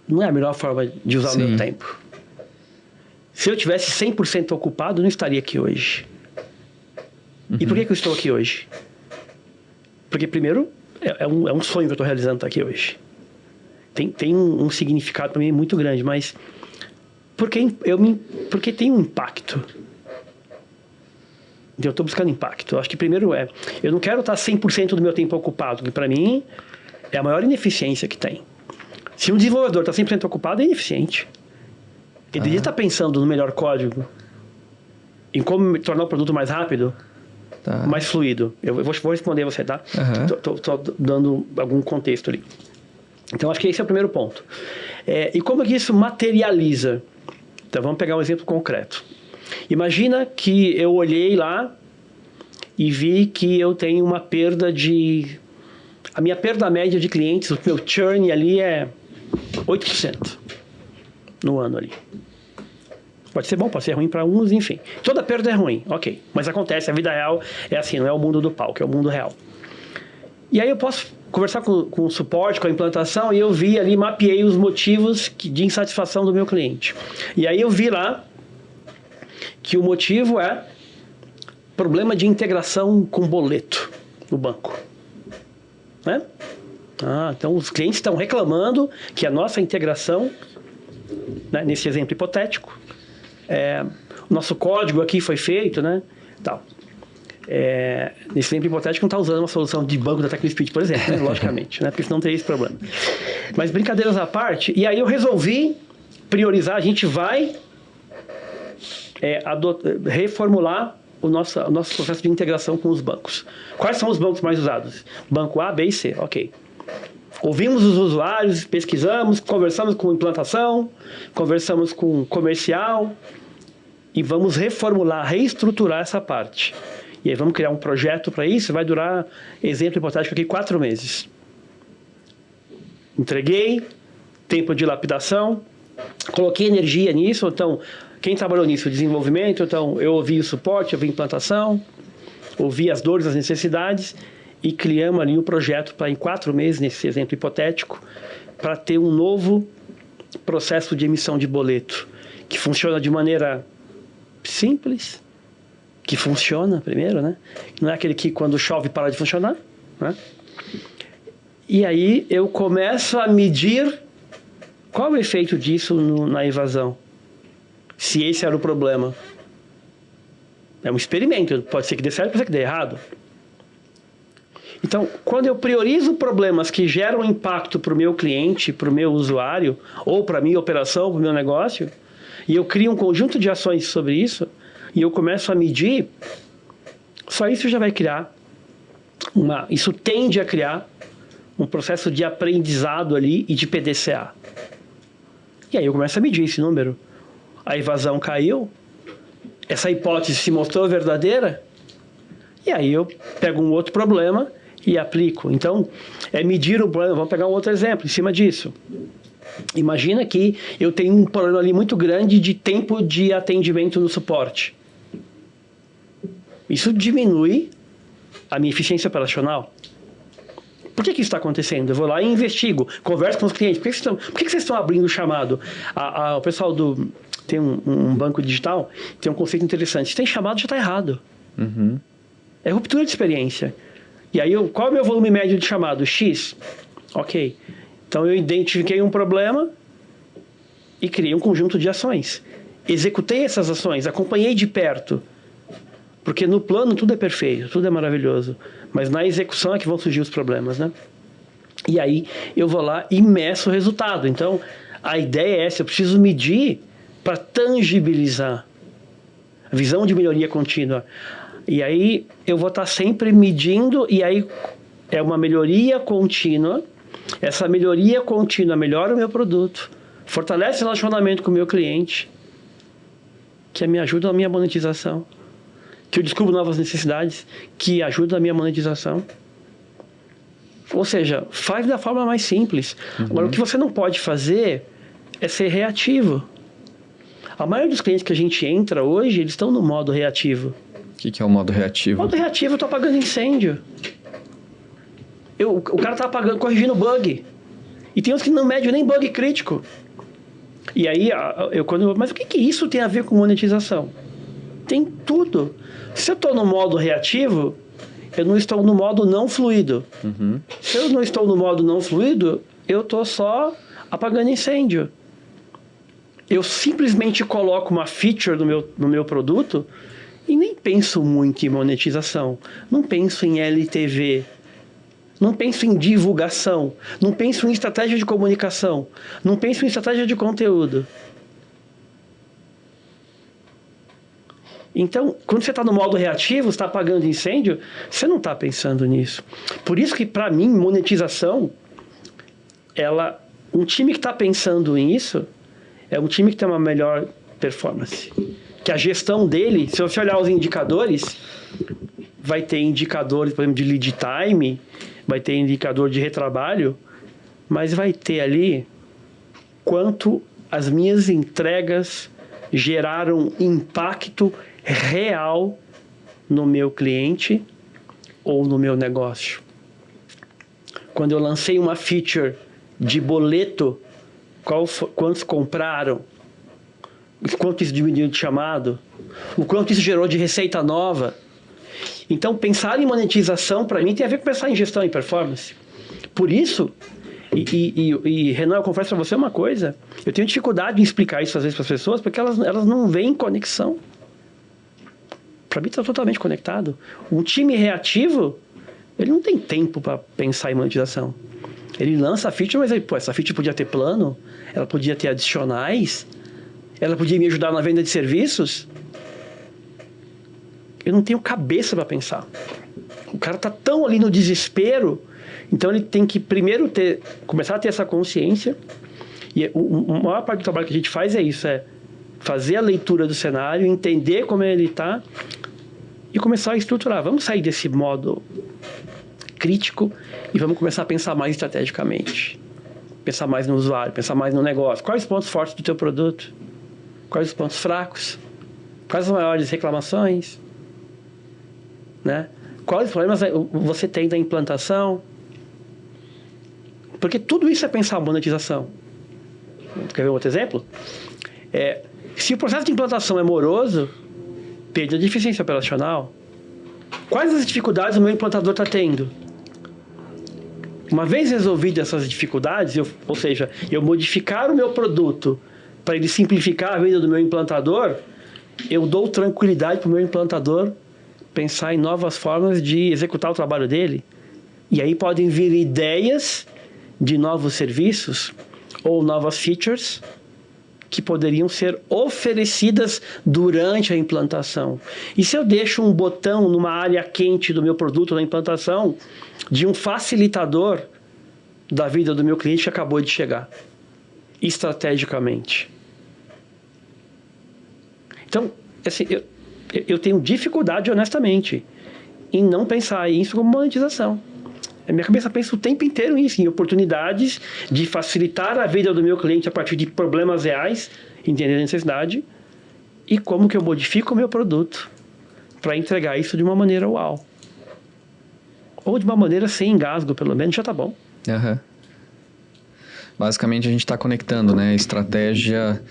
não é a melhor forma de usar o meu tempo. Se eu tivesse 100% ocupado, eu não estaria aqui hoje. E por que eu estou aqui hoje? Porque, primeiro, é um sonho que eu estou realizando estar aqui hoje. Tem um significado para mim muito grande, mas porque tem um impacto. Eu estou buscando impacto. Eu acho que primeiro eu não quero estar 100% do meu tempo ocupado, que para mim é a maior ineficiência que tem. Se um desenvolvedor está 100% ocupado, é ineficiente. Ele devia estar pensando no melhor código, em como tornar o produto mais rápido, mais fluido. Eu vou responder você, tá? Estou dando algum contexto ali. Então, acho que esse é o primeiro ponto. E como que isso materializa? Então, vamos pegar um exemplo concreto. Imagina que eu olhei lá e vi que eu tenho uma perda de... A minha perda média de clientes, o meu churn ali é 8% no ano ali. Pode ser bom, pode ser ruim para uns, enfim. Toda perda é ruim, ok. Mas acontece, a vida real é assim, não é o mundo do palco, é o mundo real. E aí eu posso conversar com o suporte, com a implantação, e eu vi ali, mapeei os motivos de insatisfação do meu cliente. E aí eu vi lá que o motivo é problema de integração com boleto no banco. Né? Então os clientes estão reclamando que a nossa integração, né, nesse exemplo hipotético, o nosso código aqui foi feito, né, tal. Nesse exemplo hipotético não está usando uma solução de banco da TecnoSpeed, por exemplo, né, logicamente, né, porque senão teria esse problema. Mas brincadeiras à parte, e aí eu resolvi priorizar, a gente vai reformular o nosso processo de integração com os bancos. Quais são os bancos mais usados? Banco A, B e C, ok. Ouvimos os usuários, pesquisamos, conversamos com implantação, conversamos com comercial e vamos reformular, reestruturar essa parte. E aí vamos criar um projeto para isso, vai durar, exemplo hipotético aqui, 4 meses. Entreguei, tempo de lapidação, coloquei energia nisso, então, quem trabalhou nisso? Desenvolvimento, então eu ouvi o suporte, ouvi a implantação, ouvi as dores, as necessidades e criamos ali um projeto para em 4 meses, nesse exemplo hipotético, para ter um novo processo de emissão de boleto, que funciona de maneira simples, que funciona primeiro, né? Não é aquele que quando chove para de funcionar, né? E aí eu começo a medir qual é o efeito disso na evasão. Se esse era o problema. É um experimento, pode ser que dê certo, pode ser que dê errado. Então, quando eu priorizo problemas que geram impacto para o meu cliente, para o meu usuário, ou para a minha operação, para o meu negócio, e eu crio um conjunto de ações sobre isso, e eu começo a medir, só isso já vai criar isso tende a criar um processo de aprendizado ali e de PDCA. E aí eu começo a medir esse número. A evasão caiu, essa hipótese se mostrou verdadeira, e aí eu pego um outro problema e aplico. Então, medir o problema. Vamos pegar um outro exemplo em cima disso. Imagina que eu tenho um problema ali muito grande de tempo de atendimento no suporte. Isso diminui a minha eficiência operacional. Por que isso está acontecendo? Eu vou lá e investigo, converso com os clientes. Por que vocês estão abrindo o chamado? O pessoal tem um banco digital, tem um conceito interessante. Se tem chamado, já está errado. Uhum. É ruptura de experiência. E aí, qual é o meu volume médio de chamado? X. Ok. Então, eu identifiquei um problema e criei um conjunto de ações. Executei essas ações, acompanhei de perto. Porque no plano tudo é perfeito, tudo é maravilhoso. Mas na execução é que vão surgir os problemas, né? E aí, eu vou lá e meço o resultado. Então, a ideia é essa, eu preciso medir para tangibilizar a visão de melhoria contínua. E aí eu vou estar sempre medindo, e aí é uma melhoria contínua. Essa melhoria contínua melhora o meu produto, fortalece o relacionamento com o meu cliente, que me ajuda na minha monetização, que eu descubro novas necessidades, que ajuda na minha monetização. Ou seja, faz da forma mais simples. Uhum. Agora, o que você não pode fazer é ser reativo. A maioria dos clientes que a gente entra hoje, eles estão no modo reativo. O que é o modo reativo? O modo reativo, eu estou apagando incêndio. O cara está apagando, corrigindo bug. E tem uns que não medem nem bug crítico. E aí, mas o que isso tem a ver com monetização? Tem tudo. Se eu estou no modo reativo, eu não estou no modo não fluido. Uhum. Se eu não estou no modo não fluido, eu estou só apagando incêndio. Eu simplesmente coloco uma feature no meu produto e nem penso muito em monetização. Não penso em LTV. Não penso em divulgação. Não penso em estratégia de comunicação. Não penso em estratégia de conteúdo. Então, quando você está no modo reativo, está apagando incêndio, você não está pensando nisso. Por isso que, para mim, monetização, um time que está pensando nisso é um time que tem uma melhor performance. Que a gestão dele, se você olhar os indicadores, vai ter indicadores, por exemplo, de lead time, vai ter indicador de retrabalho, mas vai ter ali quanto as minhas entregas geraram impacto real no meu cliente ou no meu negócio. Quando eu lancei uma feature de boleto, quantos compraram, o quanto isso diminuiu de chamado, o quanto isso gerou de receita nova. Então, pensar em monetização, para mim, tem a ver com pensar em gestão e performance. Por isso, Renan, eu confesso para você uma coisa, eu tenho dificuldade em explicar isso às vezes para as pessoas, porque elas não veem conexão. Para mim, está totalmente conectado. Um time reativo, ele não tem tempo para pensar em monetização. Ele lança a feature, mas essa feature podia ter plano, ela podia ter adicionais, ela podia me ajudar na venda de serviços. Eu não tenho cabeça para pensar. O cara está tão ali no desespero, então ele tem que primeiro começar a ter essa consciência. E a maior parte do trabalho que a gente faz é isso, é fazer a leitura do cenário, entender como ele está e começar a estruturar. Vamos sair desse modo crítico e vamos começar a pensar mais estrategicamente. Pensar mais no usuário, pensar mais no negócio. Quais os pontos fortes do teu produto? Quais os pontos fracos? Quais as maiores reclamações? Né? Quais problemas você tem da implantação? Porque tudo isso é pensar monetização. Quer ver um outro exemplo? Se o processo de implantação é moroso, perda de eficiência operacional. Quais as dificuldades o meu implantador está tendo? Uma vez resolvidas essas dificuldades, ou seja, eu modificar o meu produto para ele simplificar a vida do meu implantador, eu dou tranquilidade para o meu implantador pensar em novas formas de executar o trabalho dele. E aí podem vir ideias de novos serviços ou novas features que poderiam ser oferecidas durante a implantação. E se eu deixo um botão numa área quente do meu produto na implantação de um facilitador da vida do meu cliente que acabou de chegar, estrategicamente? Então, assim, eu tenho dificuldade, honestamente, em não pensar isso como monetização. A minha cabeça pensa o tempo inteiro nisso, em oportunidades de facilitar a vida do meu cliente a partir de problemas reais, entender a necessidade, e como que eu modifico o meu produto para entregar isso de uma maneira uau. Ou de uma maneira sem engasgo, pelo menos, já tá bom. Uhum. Basicamente, a gente está conectando, né, a estratégia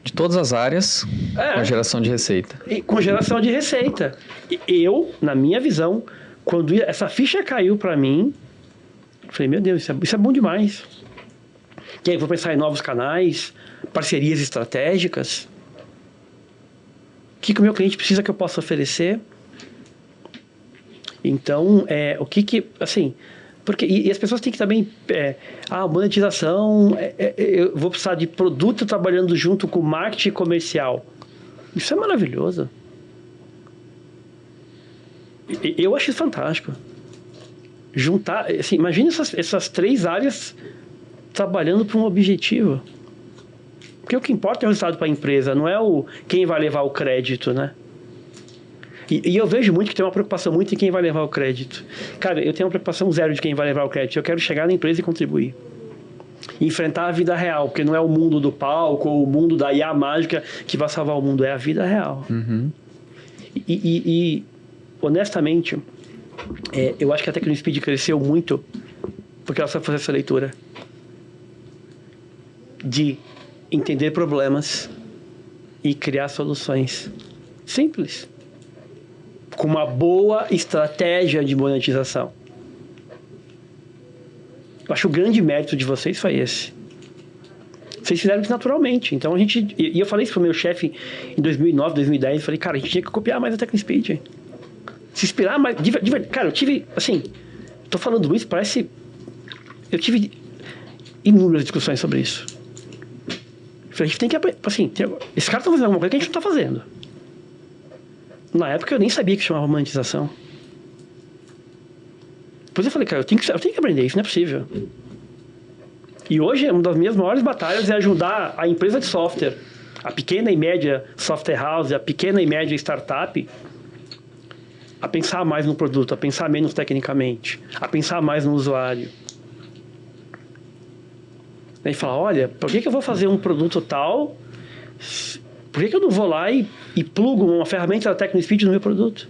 de todas as áreas com a geração de receita. E com geração de receita. Eu, na minha visão, quando essa ficha caiu para mim, falei, meu Deus, isso é bom demais. E aí, vou pensar em novos canais, parcerias estratégicas. O que o meu cliente precisa que eu possa oferecer? Então, assim... Porque, e as pessoas têm que também... monetização... eu vou precisar de produto trabalhando junto com marketing comercial. Isso é maravilhoso. Eu acho isso fantástico. Juntar... Assim, imagina essas três áreas trabalhando para um objetivo. Porque o que importa é o resultado para a empresa, não é quem vai levar o crédito, né? E eu vejo muito que tem uma preocupação muito em quem vai levar o crédito. Cara, eu tenho uma preocupação zero de quem vai levar o crédito. Eu quero chegar na empresa e contribuir. Enfrentar a vida real, porque não é o mundo do palco ou o mundo da IA mágica que vai salvar o mundo, é a vida real. Uhum. E honestamente, eu acho que a Tecnospeed cresceu muito porque ela sabe fazer essa leitura de entender problemas e criar soluções. Simples. Com uma boa estratégia de monetização. Eu acho que o grande mérito de vocês foi esse. Vocês fizeram isso naturalmente. Então, e eu falei isso pro meu chefe em 2009, 2010. Eu falei, cara, a gente tinha que copiar mais a TecnoSpeed. Se inspirar mais. Cara, eu tive, assim... Tô falando isso, parece... Eu tive inúmeras discussões sobre isso. Eu falei, a gente tem que... Assim, esses caras estão fazendo alguma coisa que a gente não tá fazendo. Na época, eu nem sabia que chamava monetização. Depois eu falei, cara, eu tenho que aprender isso, não é possível. E hoje, uma das minhas maiores batalhas é ajudar a empresa de software, a pequena e média software house, a pequena e média startup, a pensar mais no produto, a pensar menos tecnicamente, a pensar mais no usuário. E falar, olha, por que eu vou fazer um produto tal? Por que eu não vou lá e plugo uma ferramenta da TecnoSpeed no meu produto?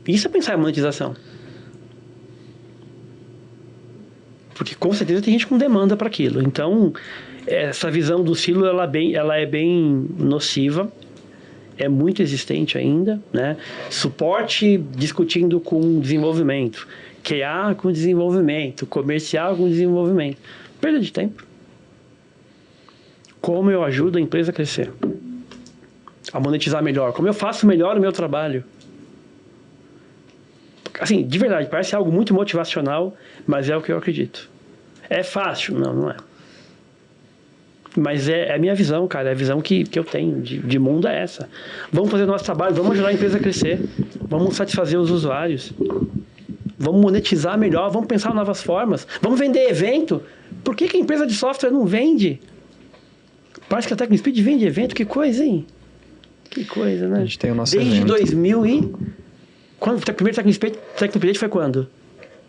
Isso é pensar em monetização. Porque com certeza tem gente com demanda para aquilo. Então, essa visão do silo, ela é bem nociva. É muito existente ainda, né? Suporte discutindo com desenvolvimento. QA com desenvolvimento. Comercial com desenvolvimento. Perda de tempo. Como eu ajudo a empresa a crescer? A monetizar melhor? Como eu faço melhor o meu trabalho? Assim, de verdade, parece algo muito motivacional, mas é o que eu acredito. É fácil? Não, não é. Mas é a minha visão, cara. É a visão que eu tenho de mundo é essa. Vamos fazer o nosso trabalho, vamos ajudar a empresa a crescer. Vamos satisfazer os usuários. Vamos monetizar melhor, vamos pensar novas formas. Vamos vender evento. Por que a empresa de software não vende? Parece que a TecnoSpeed vende evento. Que coisa, hein? Que coisa, né? A gente tem o nosso Desde evento. 2000 e... Quando o primeiro TecnoSpeed foi quando?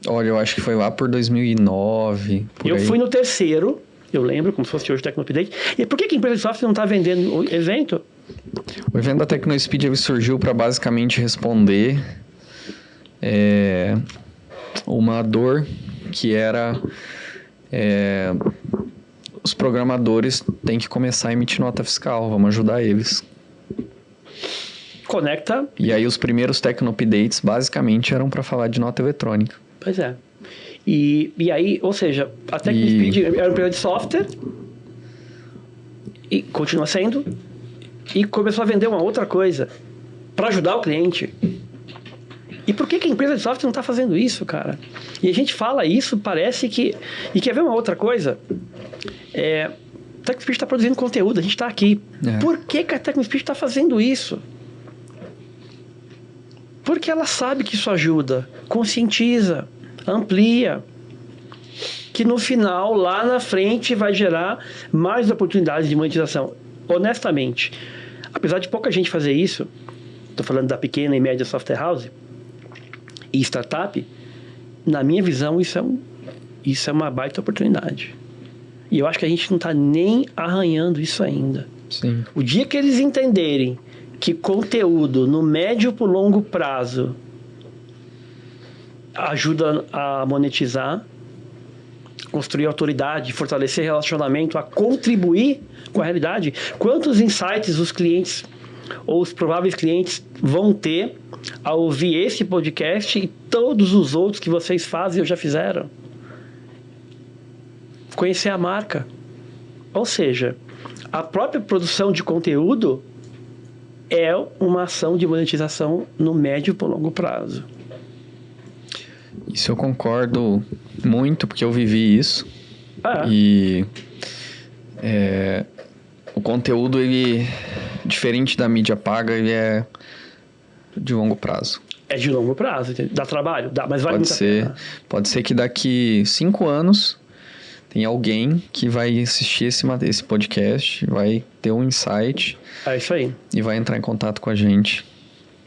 Olha, eu acho que foi lá por 2009. Eu fui no terceiro, eu lembro, como se fosse hoje o TecnoSpeed. E por que a empresa de software não está vendendo o evento? O evento da TecnoSpeed ele surgiu para basicamente responder uma dor que era... os programadores têm que começar a emitir nota fiscal. Vamos ajudar eles. Conecta. E aí os primeiros Tecno-Updates basicamente eram para falar de nota eletrônica. Pois é. E aí, ou seja, a TecnoSpeed era uma empresa de software e continua sendo, e começou a vender uma outra coisa para ajudar o cliente. E por que a empresa de software não está fazendo isso, cara? E a gente fala isso, parece que... E quer ver uma outra coisa? A TecnoSpeed está produzindo conteúdo, a gente está aqui. Por que a TecnoSpeed está fazendo isso? Porque ela sabe que isso ajuda, conscientiza, amplia, que no final, lá na frente, vai gerar mais oportunidades de monetização. Honestamente, apesar de pouca gente fazer isso, estou falando da pequena e média software house e startup, na minha visão, isso é uma baita oportunidade. E eu acho que a gente não está nem arranhando isso ainda. Sim. O dia que eles entenderem que conteúdo no médio para o longo prazo ajuda a monetizar, construir autoridade, fortalecer relacionamento, a contribuir com a realidade. Quantos insights os clientes ou os prováveis clientes vão ter ao ouvir esse podcast e todos os outros que vocês fazem ou já fizeram? Conhecer a marca. Ou seja, a própria produção de conteúdo é uma ação de monetização no médio para longo prazo. Isso eu concordo muito, porque eu vivi isso. E o conteúdo, ele, diferente da mídia paga, ele é de longo prazo. É de longo prazo, entendeu? Dá trabalho, mas vale muito a pena. Pode ser que daqui 5 anos tem alguém que vai assistir esse podcast, vai ter um insight. É isso aí. E vai entrar em contato com a gente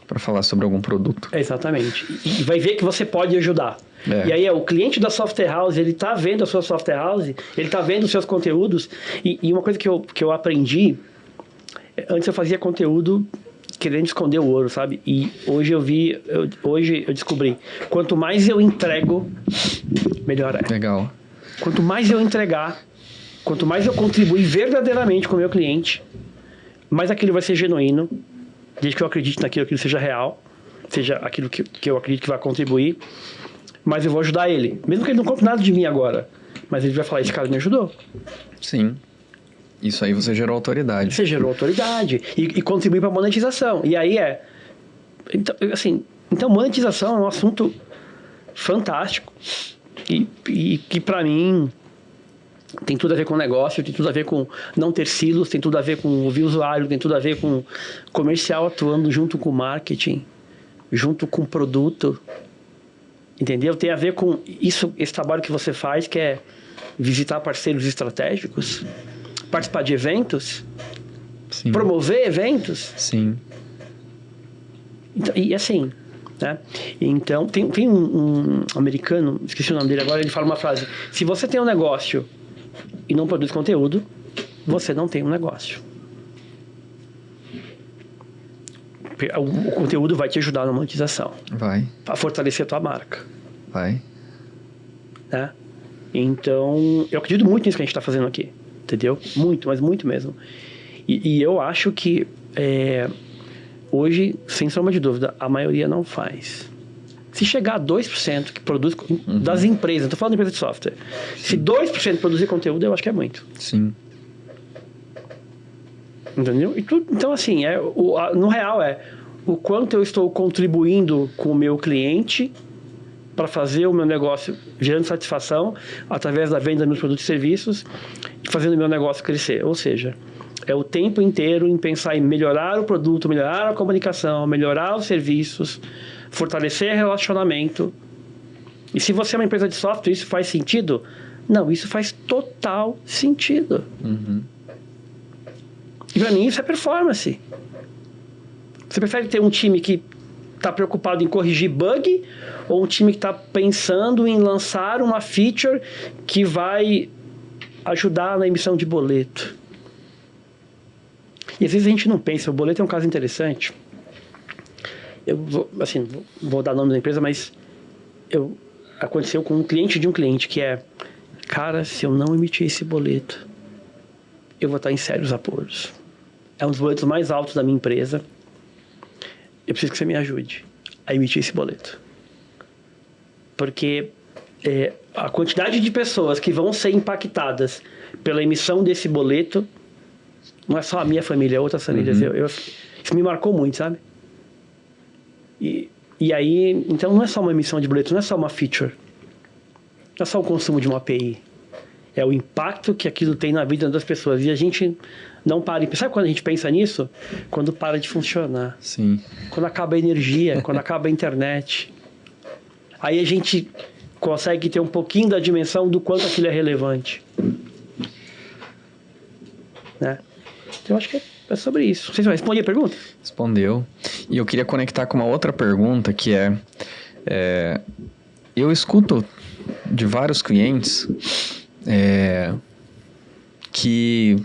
para falar sobre algum produto. Exatamente. E vai ver que você pode ajudar. E aí o cliente da software house, ele está vendo a sua software house, ele está vendo os seus conteúdos. E uma coisa que eu aprendi, antes eu fazia conteúdo querendo esconder o ouro, sabe? E hoje eu descobri, quanto mais eu entrego, melhor é. Legal. Quanto mais eu entregar, quanto mais eu contribuir verdadeiramente com o meu cliente, mais aquilo vai ser genuíno, desde que eu acredite naquilo, aquilo seja real, seja aquilo que eu acredito que vai contribuir, mas eu vou ajudar ele. Mesmo que ele não compre nada de mim agora, mas ele vai falar, esse cara me ajudou. Sim. Isso aí você gerou autoridade. Você gerou autoridade e contribui para a monetização. E aí então monetização é um assunto fantástico e que para mim tem tudo a ver com negócio, tem tudo a ver com não ter silos, tem tudo a ver com ouvir o usuário, tem tudo a ver com comercial atuando junto com marketing, junto com produto, entendeu? Tem a ver com isso, esse trabalho que você faz, que é visitar parceiros estratégicos, participar de eventos, Sim. promover eventos. Sim. Então, e assim, né? Então, tem um americano, esqueci o nome dele agora, ele fala uma frase: se você tem um negócio e não produz conteúdo, você não tem um negócio. O conteúdo vai te ajudar na monetização. Vai. A fortalecer a tua marca. Vai. Né? Então, eu acredito muito nisso que a gente está fazendo aqui. Entendeu? Muito, mas muito mesmo. E eu acho que hoje, sem sombra de dúvida, a maioria não faz. Se chegar a 2% que produz das empresas, estou falando de empresa de software, se 2% produzir conteúdo, eu acho que é muito. Sim. Entendeu? Então, assim, no real o quanto eu estou contribuindo com o meu cliente para fazer o meu negócio gerando satisfação através da venda dos meus produtos e serviços e fazendo o meu negócio crescer. Ou seja, é o tempo inteiro em pensar em melhorar o produto, melhorar a comunicação, melhorar os serviços, fortalecer relacionamento. E se você é uma empresa de software, isso faz sentido? Não, isso faz total sentido. Uhum. E para mim isso é performance. Você prefere ter um time que está preocupado em corrigir bug ou um time que está pensando em lançar uma feature que vai ajudar na emissão de boleto? E às vezes a gente não pensa. O boleto é um caso interessante. Eu vou dar nome da empresa, mas aconteceu com um cliente de um cliente que cara, se eu não emitir esse boleto, eu vou estar em sérios apuros. É um dos boletos mais altos da minha empresa. Eu preciso que você me ajude a emitir esse boleto. Porque a quantidade de pessoas que vão ser impactadas pela emissão desse boleto não é só a minha família, é outras famílias. Uhum. Isso me marcou muito, sabe? E aí, então não é só uma emissão de boleto, não é só uma feature. Não é só o consumo de uma API. É o impacto que aquilo tem na vida das pessoas. E a gente não para. Sabe quando a gente pensa nisso? Quando para de funcionar. Sim. Quando acaba a energia, quando acaba a internet. Aí a gente consegue ter um pouquinho da dimensão do quanto aquilo é relevante. Né? Então eu acho que é sobre isso. Vocês vão responder a pergunta? Respondeu. E eu queria conectar com uma outra pergunta que eu escuto de vários clientes que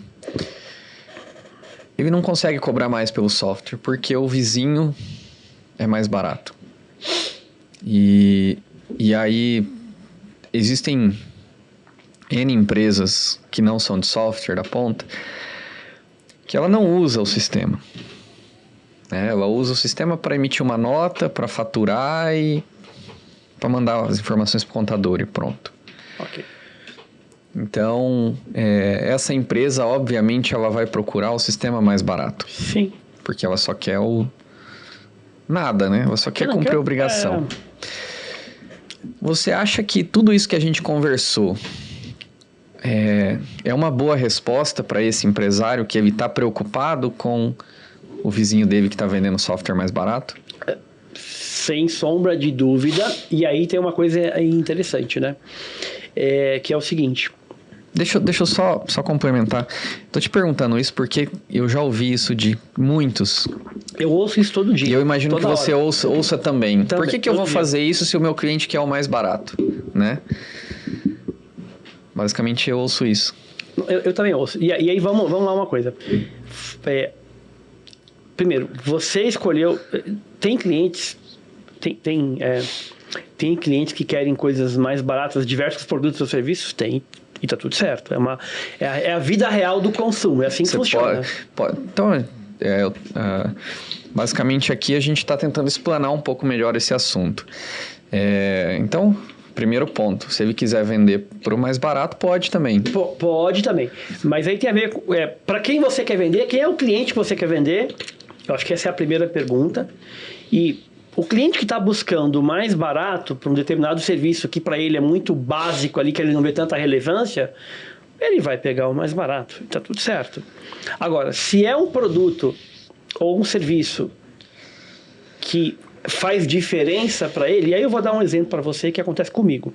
ele não consegue cobrar mais pelo software porque o vizinho é mais barato. E aí existem N empresas que não são de software da ponta que ela não usa o sistema. Ela usa o sistema para emitir uma nota, para faturar e para mandar as informações para o contador e pronto. Ok. Então, essa empresa, obviamente, ela vai procurar o sistema mais barato. Sim. Porque ela só quer nada, né? Ela só quer cumprir a obrigação. Você acha que tudo isso que a gente conversou é uma boa resposta para esse empresário que ele está preocupado com o vizinho dele que está vendendo software mais barato? Sem sombra de dúvida. E aí tem uma coisa interessante, né? Que é o seguinte. Deixa eu só complementar. Tô te perguntando isso porque eu já ouvi isso de muitos. Eu ouço isso todo dia. E eu imagino que você ouça também. Por que eu vou fazer isso se o meu cliente quer o mais barato, né? Basicamente eu ouço isso. Eu também ouço. E aí vamos lá uma coisa. Primeiro, você escolheu... Tem clientes... Tem clientes que querem coisas mais baratas, diversos produtos ou serviços? Tem. E tá tudo certo. É a vida real do consumo. É assim que funciona. Então, basicamente aqui a gente está tentando explanar um pouco melhor esse assunto. Então, primeiro ponto. Se ele quiser vender por mais barato, pode também. Pode também. Mas aí tem a ver... para quem você quer vender? Quem é o cliente que você quer vender? Eu acho que essa é a primeira pergunta. E... o cliente que está buscando mais barato para um determinado serviço que para ele é muito básico ali, que ele não vê tanta relevância, ele vai pegar o mais barato. Está tudo certo. Agora, se é um produto ou um serviço que faz diferença para ele, e aí eu vou dar um exemplo para você que acontece comigo.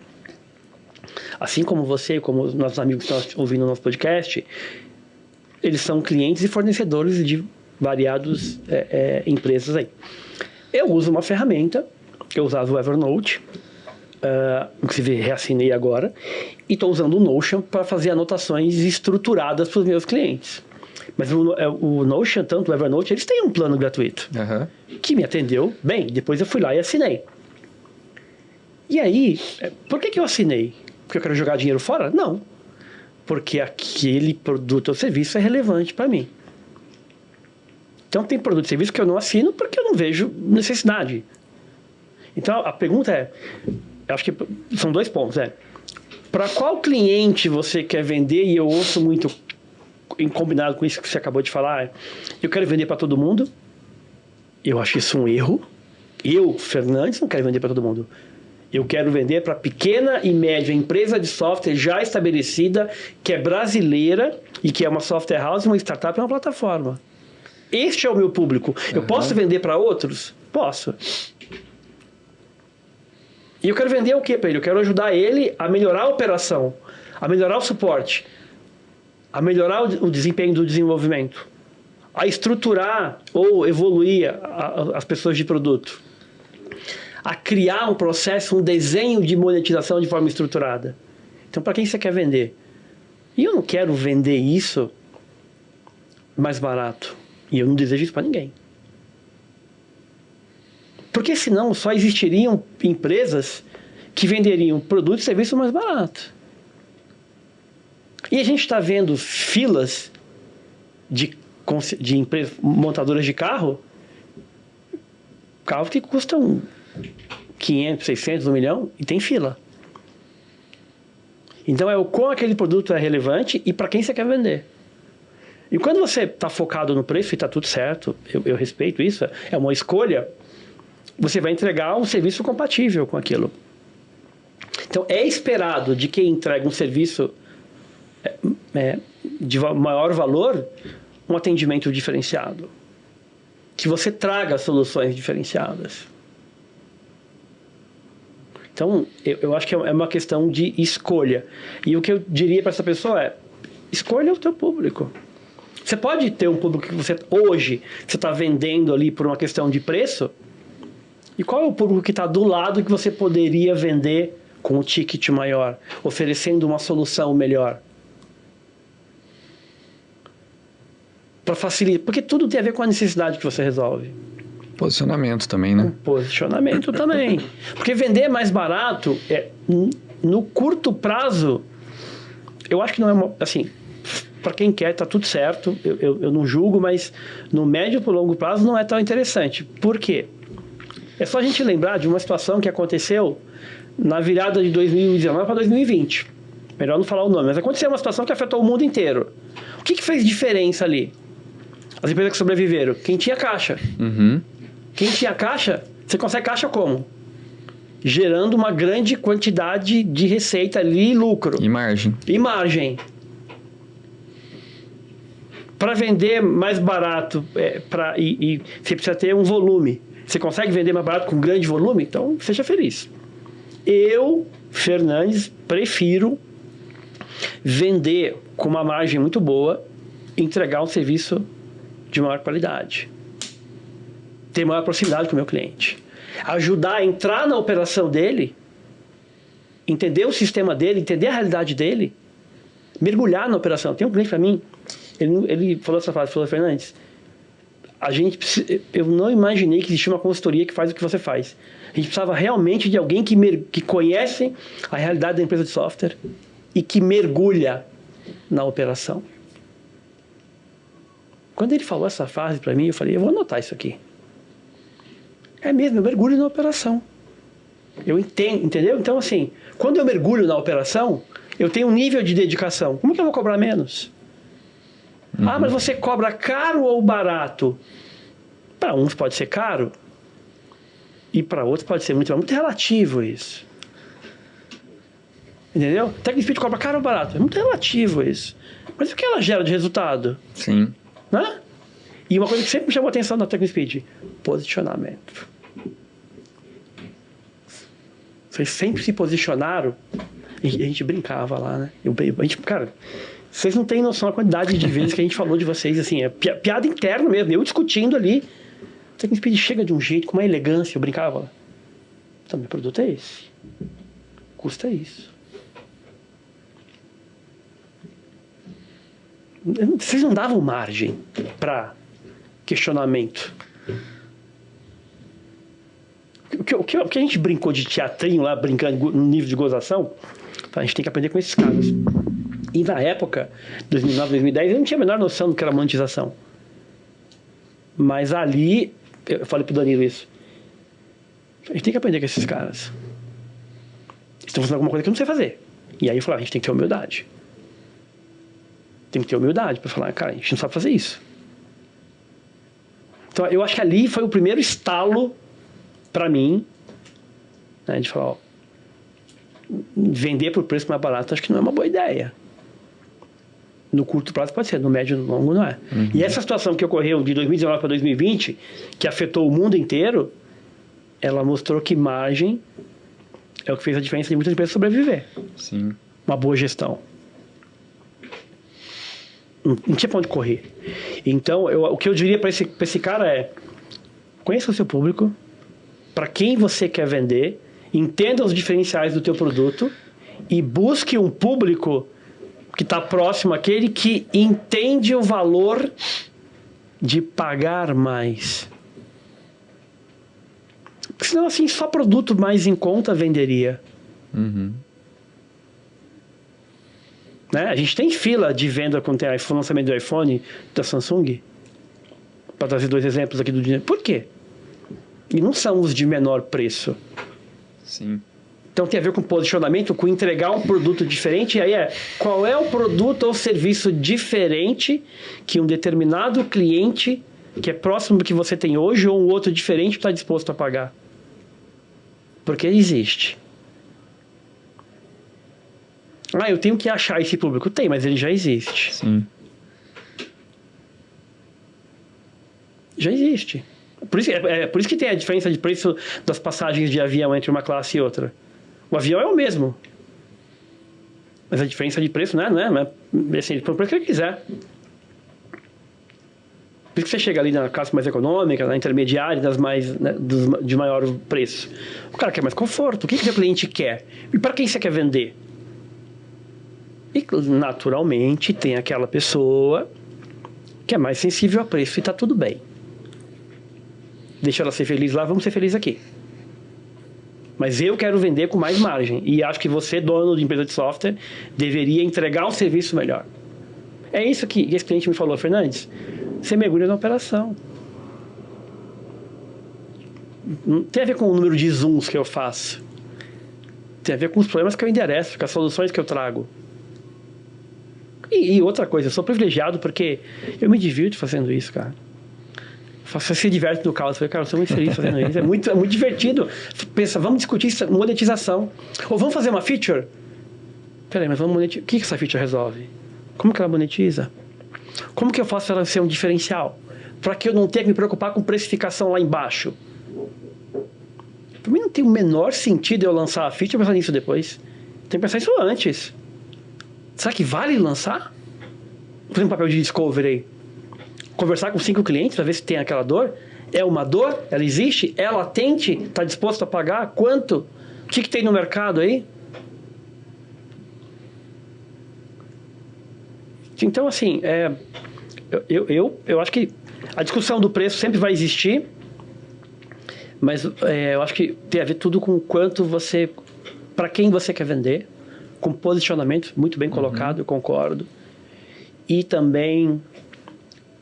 Assim como você, como os nossos amigos que estão ouvindo o nosso podcast, eles são clientes e fornecedores de variadas empresas aí. Eu uso uma ferramenta, eu usava o Evernote, inclusive reassinei agora, e estou usando o Notion para fazer anotações estruturadas para os meus clientes. Mas o Notion, tanto o Evernote, eles têm um plano gratuito, que me atendeu bem. Depois eu fui lá e assinei. E aí, por que eu assinei? Porque eu quero jogar dinheiro fora? Não. Porque aquele produto ou serviço é relevante para mim. Então, tem produto e serviço que eu não assino porque eu não vejo necessidade. Então, a pergunta acho que são 2 pontos. Para qual cliente você quer vender? E eu ouço muito, em combinado com isso que você acabou de falar, eu quero vender para todo mundo. Eu acho isso um erro. Eu, Fernandes, não quero vender para todo mundo. Eu quero vender para pequena e média empresa de software já estabelecida, que é brasileira e que é uma software house, uma startup e uma plataforma. Este é o meu público. Eu posso vender para outros? Posso. E eu quero vender o que para ele? Eu quero ajudar ele a melhorar a operação, a melhorar o suporte, a melhorar o desempenho do desenvolvimento, a estruturar ou evoluir as pessoas de produto, a criar um processo, um desenho de monetização de forma estruturada. Então, para quem você quer vender? E eu não quero vender isso mais barato. E eu não desejo isso para ninguém. Porque senão só existiriam empresas que venderiam produtos e serviços mais baratos. E a gente está vendo filas de empresas montadoras de carros que custam 500, 600, 1 milhão e tem fila. Então o quão aquele produto é relevante e para quem você quer vender. E quando você está focado no preço e está tudo certo, eu respeito isso, é uma escolha, você vai entregar um serviço compatível com aquilo. Então, é esperado de quem entrega um serviço de maior valor, um atendimento diferenciado. Que você traga soluções diferenciadas. Então, eu acho que é uma questão de escolha. E o que eu diria para essa pessoa é, escolha o teu público. Você pode ter um público que hoje você está vendendo ali por uma questão de preço. E qual é o público que está do lado que você poderia vender com um ticket maior, oferecendo uma solução melhor? Para facilitar, porque tudo tem a ver com a necessidade que você resolve. Posicionamento também, né? Posicionamento também. Porque vender mais barato, no curto prazo, eu acho que não é assim... Para quem quer, está tudo certo, eu não julgo, mas no médio para longo prazo não é tão interessante. Por quê? É só a gente lembrar de uma situação que aconteceu na virada de 2019 para 2020. Melhor não falar o nome, mas aconteceu uma situação que afetou o mundo inteiro. O que fez diferença ali? As empresas que sobreviveram. Quem tinha caixa. Quem tinha caixa, você consegue caixa como? Gerando uma grande quantidade de receita ali e lucro. E margem. Para vender mais barato, e você precisa ter um volume. Você consegue vender mais barato com grande volume? Então, seja feliz. Eu, Fernandes, prefiro vender com uma margem muito boa, entregar um serviço de maior qualidade. Ter maior proximidade com o meu cliente. Ajudar a entrar na operação dele, entender o sistema dele, entender a realidade dele, mergulhar na operação. Tem um cliente para mim, ele falou essa frase, falou, Fernandes, eu não imaginei que existia uma consultoria que faz o que você faz. A gente precisava realmente de alguém que conhece a realidade da empresa de software e que mergulha na operação. Quando ele falou essa frase para mim, eu falei, eu vou anotar isso aqui. É mesmo, eu mergulho na operação. Eu entendo, entendeu? Então, assim, quando eu mergulho na operação, eu tenho um nível de dedicação. Como que eu vou cobrar menos? Ah, mas você cobra caro ou barato? Para uns pode ser caro e para outros pode ser muito relativo isso. Entendeu? Técnico Speed cobra caro ou barato? É muito relativo isso. Mas o que ela gera de resultado? Sim. Né? E uma coisa que sempre me chamou a atenção na Técnico Speed: posicionamento. Vocês sempre se posicionaram. A gente brincava lá, né? Cara, vocês não têm noção da quantidade de vezes que a gente falou de vocês, assim, é piada interna mesmo, eu discutindo ali. O Técnico Speed chega de um jeito, com uma elegância, eu brincava lá. Então, meu produto é esse. Custa isso. Vocês não davam margem para questionamento. O que a gente brincou de teatrinho lá, brincando no nível de gozação, a gente tem que aprender com esses caras. E na época, 2009, 2010, eu não tinha a menor noção do que era monetização. Mas ali, eu falei pro Danilo isso. A gente tem que aprender com esses caras. Eles estão fazendo alguma coisa que eu não sei fazer. E aí eu falei, a gente tem que ter humildade. Tem que ter humildade para falar, cara, a gente não sabe fazer isso. Então, eu acho que ali foi o primeiro estalo para mim, né, de falar, ó, vender por preço mais barato acho que não é uma boa ideia. No curto prazo pode ser, no médio e no longo não é. E essa situação que ocorreu de 2019 para 2020, que afetou o mundo inteiro, ela mostrou que margem é o que fez a diferença de muitas empresas sobreviver. Sim. Uma boa gestão. Não tinha pra onde correr. Então, o que eu diria para esse cara é: conheça o seu público, para quem você quer vender, entenda os diferenciais do teu produto e busque um público que está próximo àquele que entende o valor de pagar mais. Porque senão, assim, só produto mais em conta venderia. Né? A gente tem fila de venda quando tem o lançamento do iPhone da Samsung, para trazer 2 exemplos aqui do dinheiro. Por quê? E não são os de menor preço. Sim. Então tem a ver com posicionamento, com entregar um produto diferente. E aí qual é o produto ou serviço diferente que um determinado cliente que é próximo do que você tem hoje ou um outro diferente está disposto a pagar? Porque existe. Ah, eu tenho que achar esse público. Tem, mas ele já existe. Sim. Já existe. Por isso que tem a diferença de preço das passagens de avião entre uma classe e outra. O avião é o mesmo. Mas a diferença de preço não é assim, por preço que ele quiser. Por isso que você chega ali na classe mais econômica, na intermediária, das mais, né, de maior preço. O cara quer mais conforto. O que o seu cliente quer? E para quem você quer vender? E, naturalmente, tem aquela pessoa que é mais sensível a preço e está tudo bem. Deixa ela ser feliz lá, vamos ser felizes aqui. Mas eu quero vender com mais margem. E acho que você, dono de empresa de software, deveria entregar um serviço melhor. É isso que esse cliente me falou: Fernandes, você mergulha na operação. Não tem a ver com o número de zooms que eu faço. Tem a ver com os problemas que eu endereço, com as soluções que eu trago. E outra coisa, eu sou privilegiado porque eu me divirto fazendo isso, cara. Você se diverte no caos. Eu falei, cara, eu sou muito feliz fazendo isso. É muito divertido. Pensa, vamos discutir monetização. Ou vamos fazer uma feature? Peraí, mas vamos monetizar. O que essa feature resolve? Como que ela monetiza? Como que eu faço ela ser um diferencial? Para que eu não tenha que me preocupar com precificação lá embaixo. Para mim não tem o menor sentido eu lançar a feature e pensar nisso depois. Tem que pensar isso antes. Será que vale lançar? Fazer um papel de discovery aí. Conversar com 5 clientes para ver se tem aquela dor. É uma dor? Ela existe? É latente? Está disposto a pagar? Quanto? O que tem no mercado aí? Então, assim, eu acho que A discussão do preço sempre vai existir, mas eu acho que tem a ver tudo com quanto você... Para quem você quer vender, com posicionamento muito bem colocado, eu concordo. E também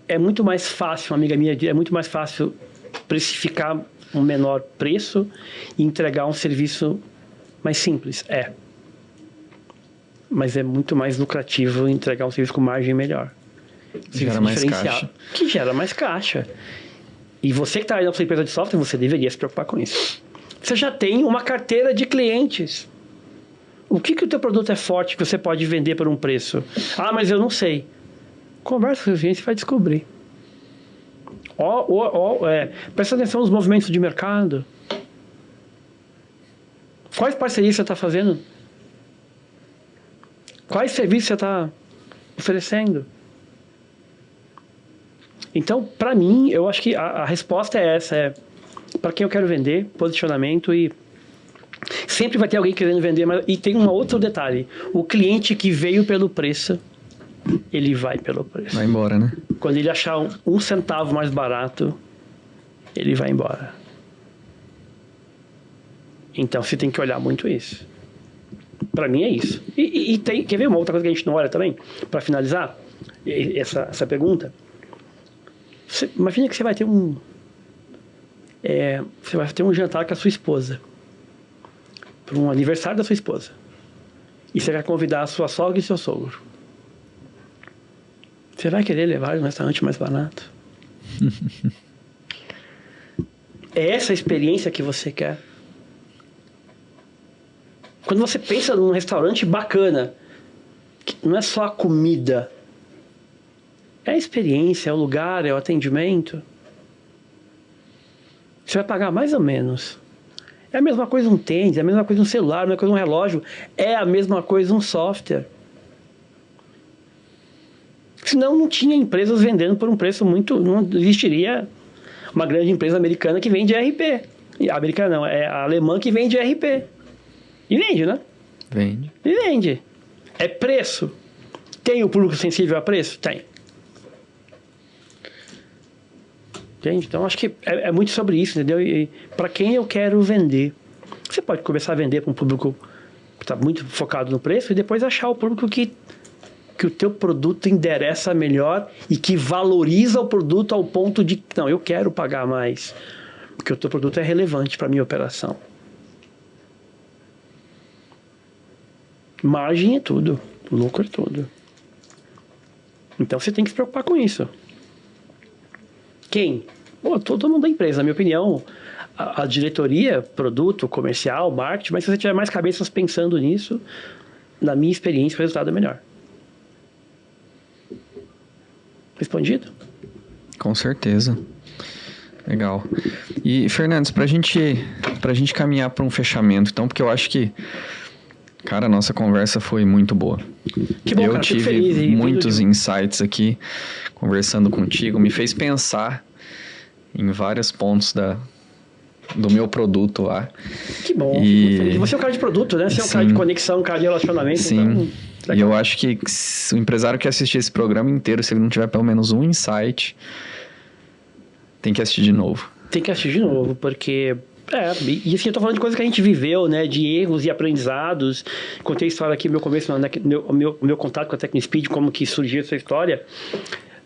é muito mais fácil, uma amiga minha, é muito mais fácil precificar um menor preço e entregar um serviço mais simples. Mas é muito mais lucrativo entregar um serviço com margem melhor. Gera mais caixa. Que gera mais caixa. E você que está aí na sua empresa de software, você deveria se preocupar com isso. Você já tem uma carteira de clientes. O que o teu produto é forte que você pode vender por um preço? Ah, mas eu não sei. Conversa com o cliente e vai descobrir. Presta atenção nos movimentos de mercado. Quais parcerias você está fazendo? Quais serviços você está oferecendo? Então, para mim, eu acho que a resposta é essa. Para quem eu quero vender, posicionamento e... Sempre vai ter alguém querendo vender, e tem um outro detalhe. O cliente que veio pelo preço, ele vai pelo preço. Vai embora, né? Quando ele achar um centavo mais barato, ele vai embora. Então, você tem que olhar muito isso. Para mim é isso. E quer ver uma outra coisa que a gente não olha também? Para finalizar essa pergunta. Imagina que você vai ter você vai ter um jantar com a sua esposa. Para um aniversário da sua esposa. E você vai convidar a sua sogra e seu sogro. Você vai querer levar um restaurante mais barato? É essa a experiência que você quer? Quando você pensa num restaurante bacana, não é só a comida. É a experiência, é o lugar, é o atendimento. Você vai pagar mais ou menos. É a mesma coisa um tênis, é a mesma coisa um celular, é a mesma coisa um relógio. É a mesma coisa um software. Senão não tinha empresas vendendo por um preço muito... Não existiria uma grande empresa americana que vende ERP. Americana não, é a alemã que vende ERP. E vende, né? Vende. E vende. É preço. Tem o público sensível a preço? Tem. Entende? Então, acho que é muito sobre isso, entendeu? E para quem eu quero vender? Você pode começar a vender para um público que está muito focado no preço e depois achar o público que o teu produto endereça melhor e que valoriza o produto ao ponto de... Não, eu quero pagar mais, porque o teu produto é relevante para a minha operação. Margem é tudo. Lucro é tudo. Então, você tem que se preocupar com isso. Quem? Todo mundo da empresa, na minha opinião, a diretoria, produto, comercial, marketing, mas se você tiver mais cabeças pensando nisso, na minha experiência, o resultado é melhor. Respondido? Com certeza. Legal. E, Fernandes, pra gente caminhar para um fechamento, então, porque eu acho que, cara, a nossa conversa foi muito boa. Que bom, cara, tive feliz muitos insights aqui, conversando contigo, me fez pensar em vários pontos do meu produto lá. Que bom. E... Você é um cara de produto, né? Você é um cara de conexão, um cara de relacionamento. Sim. Então, e eu acho que o empresário que assistir esse programa inteiro, se ele não tiver pelo menos um insight, tem que assistir de novo. Tem que assistir de novo, porque... e assim, eu tô falando de coisas que a gente viveu, né? De erros e aprendizados. Contei a história aqui no meu começo, meu contato com a TecnoSpeed, como que surgiu essa história.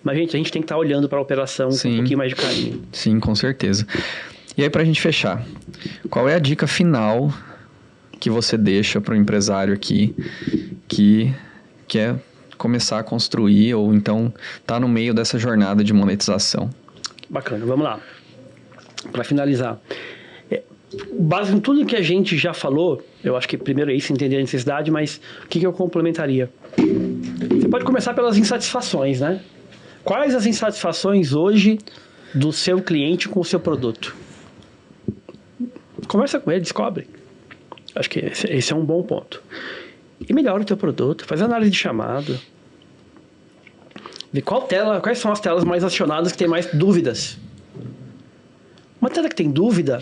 Mas, gente, a gente tem que estar olhando para a operação com um pouquinho mais de carinho. Sim, com certeza. E aí, para a gente fechar, qual é a dica final que você deixa para o empresário aqui que quer começar a construir ou então tá no meio dessa jornada de monetização? Bacana, vamos lá. Para finalizar, base em tudo que a gente já falou, eu acho que primeiro é isso, entender a necessidade, mas o que eu complementaria? Você pode começar pelas insatisfações, né? Quais as insatisfações hoje do seu cliente com o seu produto? Conversa com ele, descobre. Acho que esse é um bom ponto. E melhora o teu produto, faz análise de chamado. Vê quais são as telas mais acionadas que tem mais dúvidas. Uma tela que tem dúvida,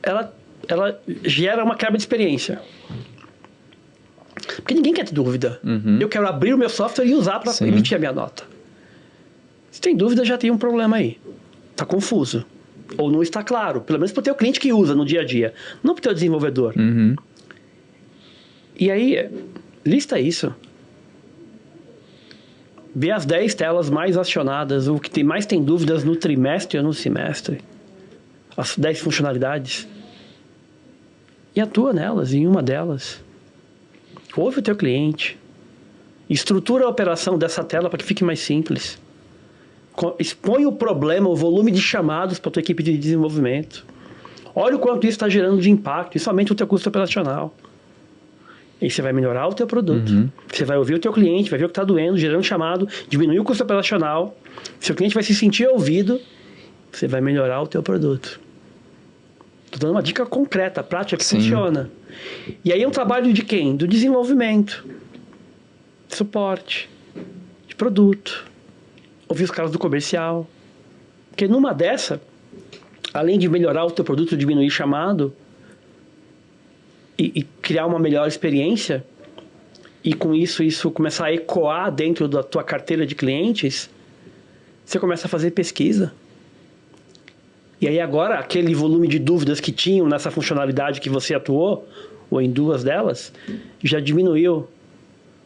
ela gera uma quebra de experiência. Porque ninguém quer ter dúvida. Eu quero abrir o meu software e usar para emitir a minha nota. Se tem dúvida, já tem um problema aí. Está confuso. Ou não está claro. Pelo menos para o teu cliente que usa no dia a dia. Não para o teu desenvolvedor. Uhum. E aí, lista isso. Vê as 10 telas mais acionadas, o que mais tem dúvidas no trimestre ou no semestre. As 10 funcionalidades. E atua nelas, em uma delas. Ouve o teu cliente. Estrutura a operação dessa tela para que fique mais simples. Expõe o problema, o volume de chamados para a tua equipe de desenvolvimento. Olha o quanto isso está gerando de impacto. Isso aumenta o teu custo operacional. E você vai melhorar o teu produto. Uhum. Você vai ouvir o teu cliente, vai ver o que está doendo, gerando chamado, diminuir o custo operacional. Seu cliente vai se sentir ouvido. Você vai melhorar o teu produto. Estou dando uma dica concreta, prática, que funciona. E aí é um trabalho de quem? Do desenvolvimento. Suporte. De produto. Ouvir os caras do comercial. Porque numa dessa, além de melhorar o teu produto, diminuir chamado, e criar uma melhor experiência, e com isso começar a ecoar dentro da tua carteira de clientes, você começa a fazer pesquisa. E aí agora, aquele volume de dúvidas que tinham nessa funcionalidade que você atuou, ou em duas delas, já diminuiu.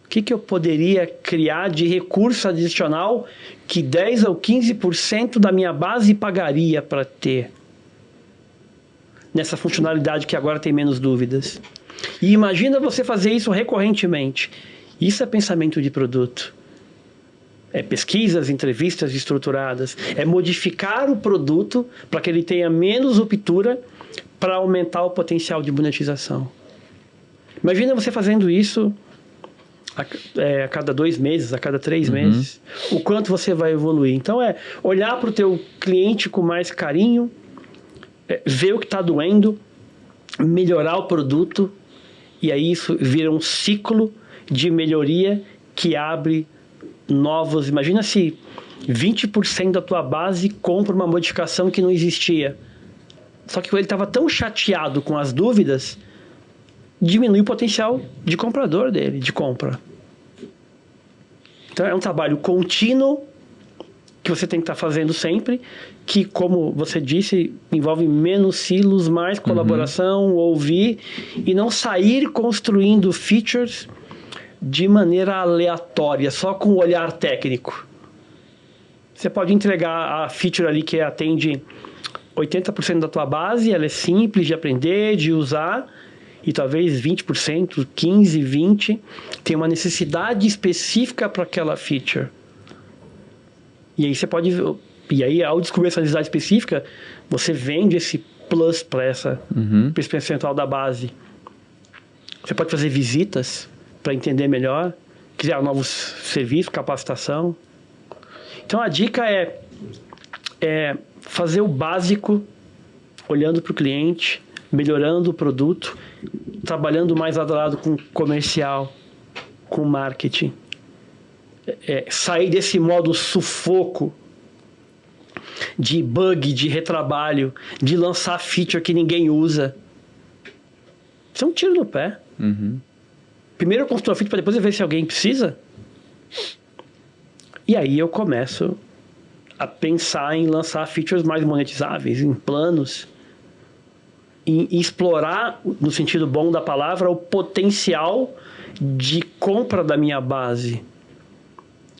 O que eu poderia criar de recurso adicional que 10 ou 15% da minha base pagaria para ter nessa funcionalidade que agora tem menos dúvidas? E imagina você fazer isso recorrentemente. Isso é pensamento de produto. É pesquisas, entrevistas estruturadas. É modificar o produto para que ele tenha menos ruptura para aumentar o potencial de monetização. Imagina você fazendo isso a cada 2 meses, a cada 3 meses. O quanto você vai evoluir. Então, olhar para o teu cliente com mais carinho, ver o que está doendo, melhorar o produto, e aí isso vira um ciclo de melhoria que abre novos... Imagina se 20% da tua base compra uma modificação que não existia. Só que ele estava tão chateado com as dúvidas, diminui o potencial de comprador dele, de compra. Então é um trabalho contínuo que você tem que estar fazendo sempre, que, como você disse, envolve menos silos, mais colaboração, ouvir e não sair construindo features de maneira aleatória, só com o olhar técnico. Você pode entregar a feature ali que atende 80% da tua base, ela é simples de aprender, de usar, e talvez 20%, 15%, 20% tem uma necessidade específica para aquela feature. E aí você pode... E aí, ao descobrir essa necessidade específica, você vende esse plus para esse percentual da base. Você pode fazer visitas para entender melhor, criar novos serviços, capacitação. Então, a dica é fazer o básico, olhando para o cliente, melhorando o produto, trabalhando mais lado a lado com comercial, com marketing. Sair desse modo sufoco de bug, de retrabalho, de lançar feature que ninguém usa. Isso é um tiro no pé. Primeiro eu construo a feature para depois eu ver se alguém precisa. E aí eu começo a pensar em lançar features mais monetizáveis, em planos, em explorar, no sentido bom da palavra, o potencial de compra da minha base.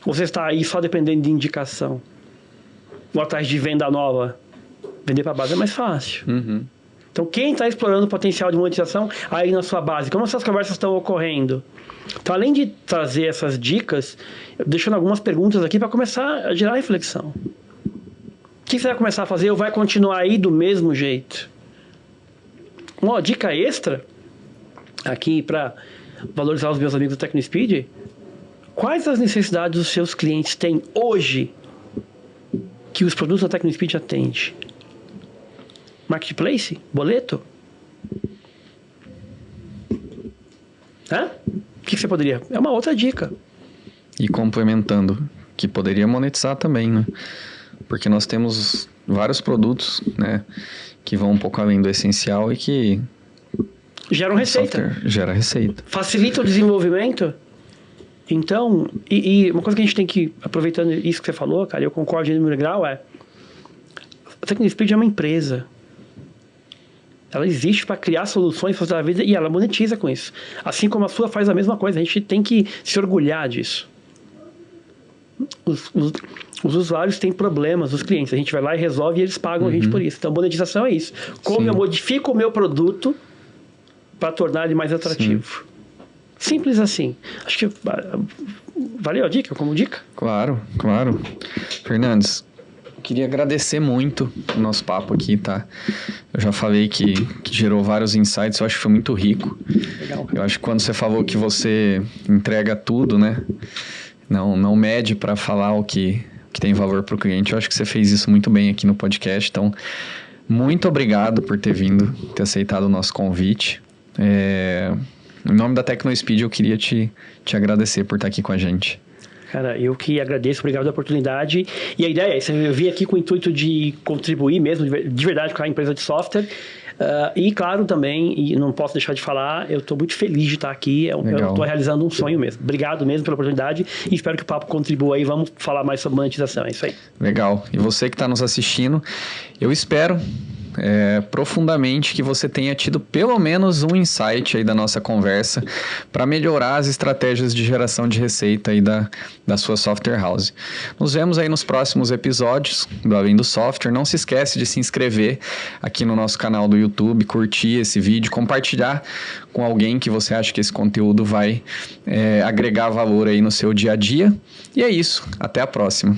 Você está aí só dependendo de indicação. Ou atrás de venda nova. Vender para a base é mais fácil. Então, quem está explorando o potencial de monetização aí na sua base? Como essas conversas estão ocorrendo? Então, além de trazer essas dicas, eu deixando algumas perguntas aqui para começar a gerar reflexão. O que você vai começar a fazer ou vai continuar aí do mesmo jeito? Uma dica extra aqui para valorizar os meus amigos do TecnoSpeed: quais as necessidades os seus clientes têm hoje que os produtos da TecnoSpeed atendem? Marketplace? Boleto? O que você poderia... É uma outra dica. E complementando, que poderia monetizar também, né? Porque nós temos vários produtos, né, que vão um pouco além do essencial e que... Geram receita. Gera receita. Facilita o desenvolvimento. Então, e uma coisa que a gente tem que, aproveitando isso que você falou, cara, eu concordo em número grau, a TecnoSpeed é uma empresa. Ela existe para criar soluções para a vida e ela monetiza com isso. Assim como a sua faz a mesma coisa. A gente tem que se orgulhar disso. Os usuários têm problemas, os clientes. A gente vai lá e resolve e eles pagam a gente por isso. Então, monetização é isso. Como eu modifico o meu produto para tornar ele mais atrativo. Sim. Simples assim. Acho que valeu a dica como dica? Claro. Fernandes, queria agradecer muito o nosso papo aqui, tá? Eu já falei que gerou vários insights, eu acho que foi muito rico. Legal. Eu acho que quando você falou que você entrega tudo, né? Não mede para falar o que tem valor para o cliente. Eu acho que você fez isso muito bem aqui no podcast. Então, muito obrigado por ter vindo, ter aceitado o nosso convite. Em nome da TecnoSpeed, eu queria te agradecer por estar aqui com a gente. Cara, eu que agradeço, obrigado pela oportunidade. E a ideia é essa, eu vim aqui com o intuito de contribuir mesmo, de verdade, com a empresa de software. E claro também, e não posso deixar de falar, eu estou muito feliz de estar aqui, eu estou realizando um sonho mesmo. Obrigado mesmo pela oportunidade e espero que o papo contribua aí, vamos falar mais sobre monetização, é isso aí. Legal. E você que está nos assistindo, eu espero profundamente que você tenha tido pelo menos um insight aí da nossa conversa para melhorar as estratégias de geração de receita aí da sua software house. Nos vemos aí nos próximos episódios do Além do Software. Não se esquece de se inscrever aqui no nosso canal do YouTube, curtir esse vídeo, compartilhar com alguém que você acha que esse conteúdo vai agregar valor aí no seu dia a dia. E é isso. Até a próxima.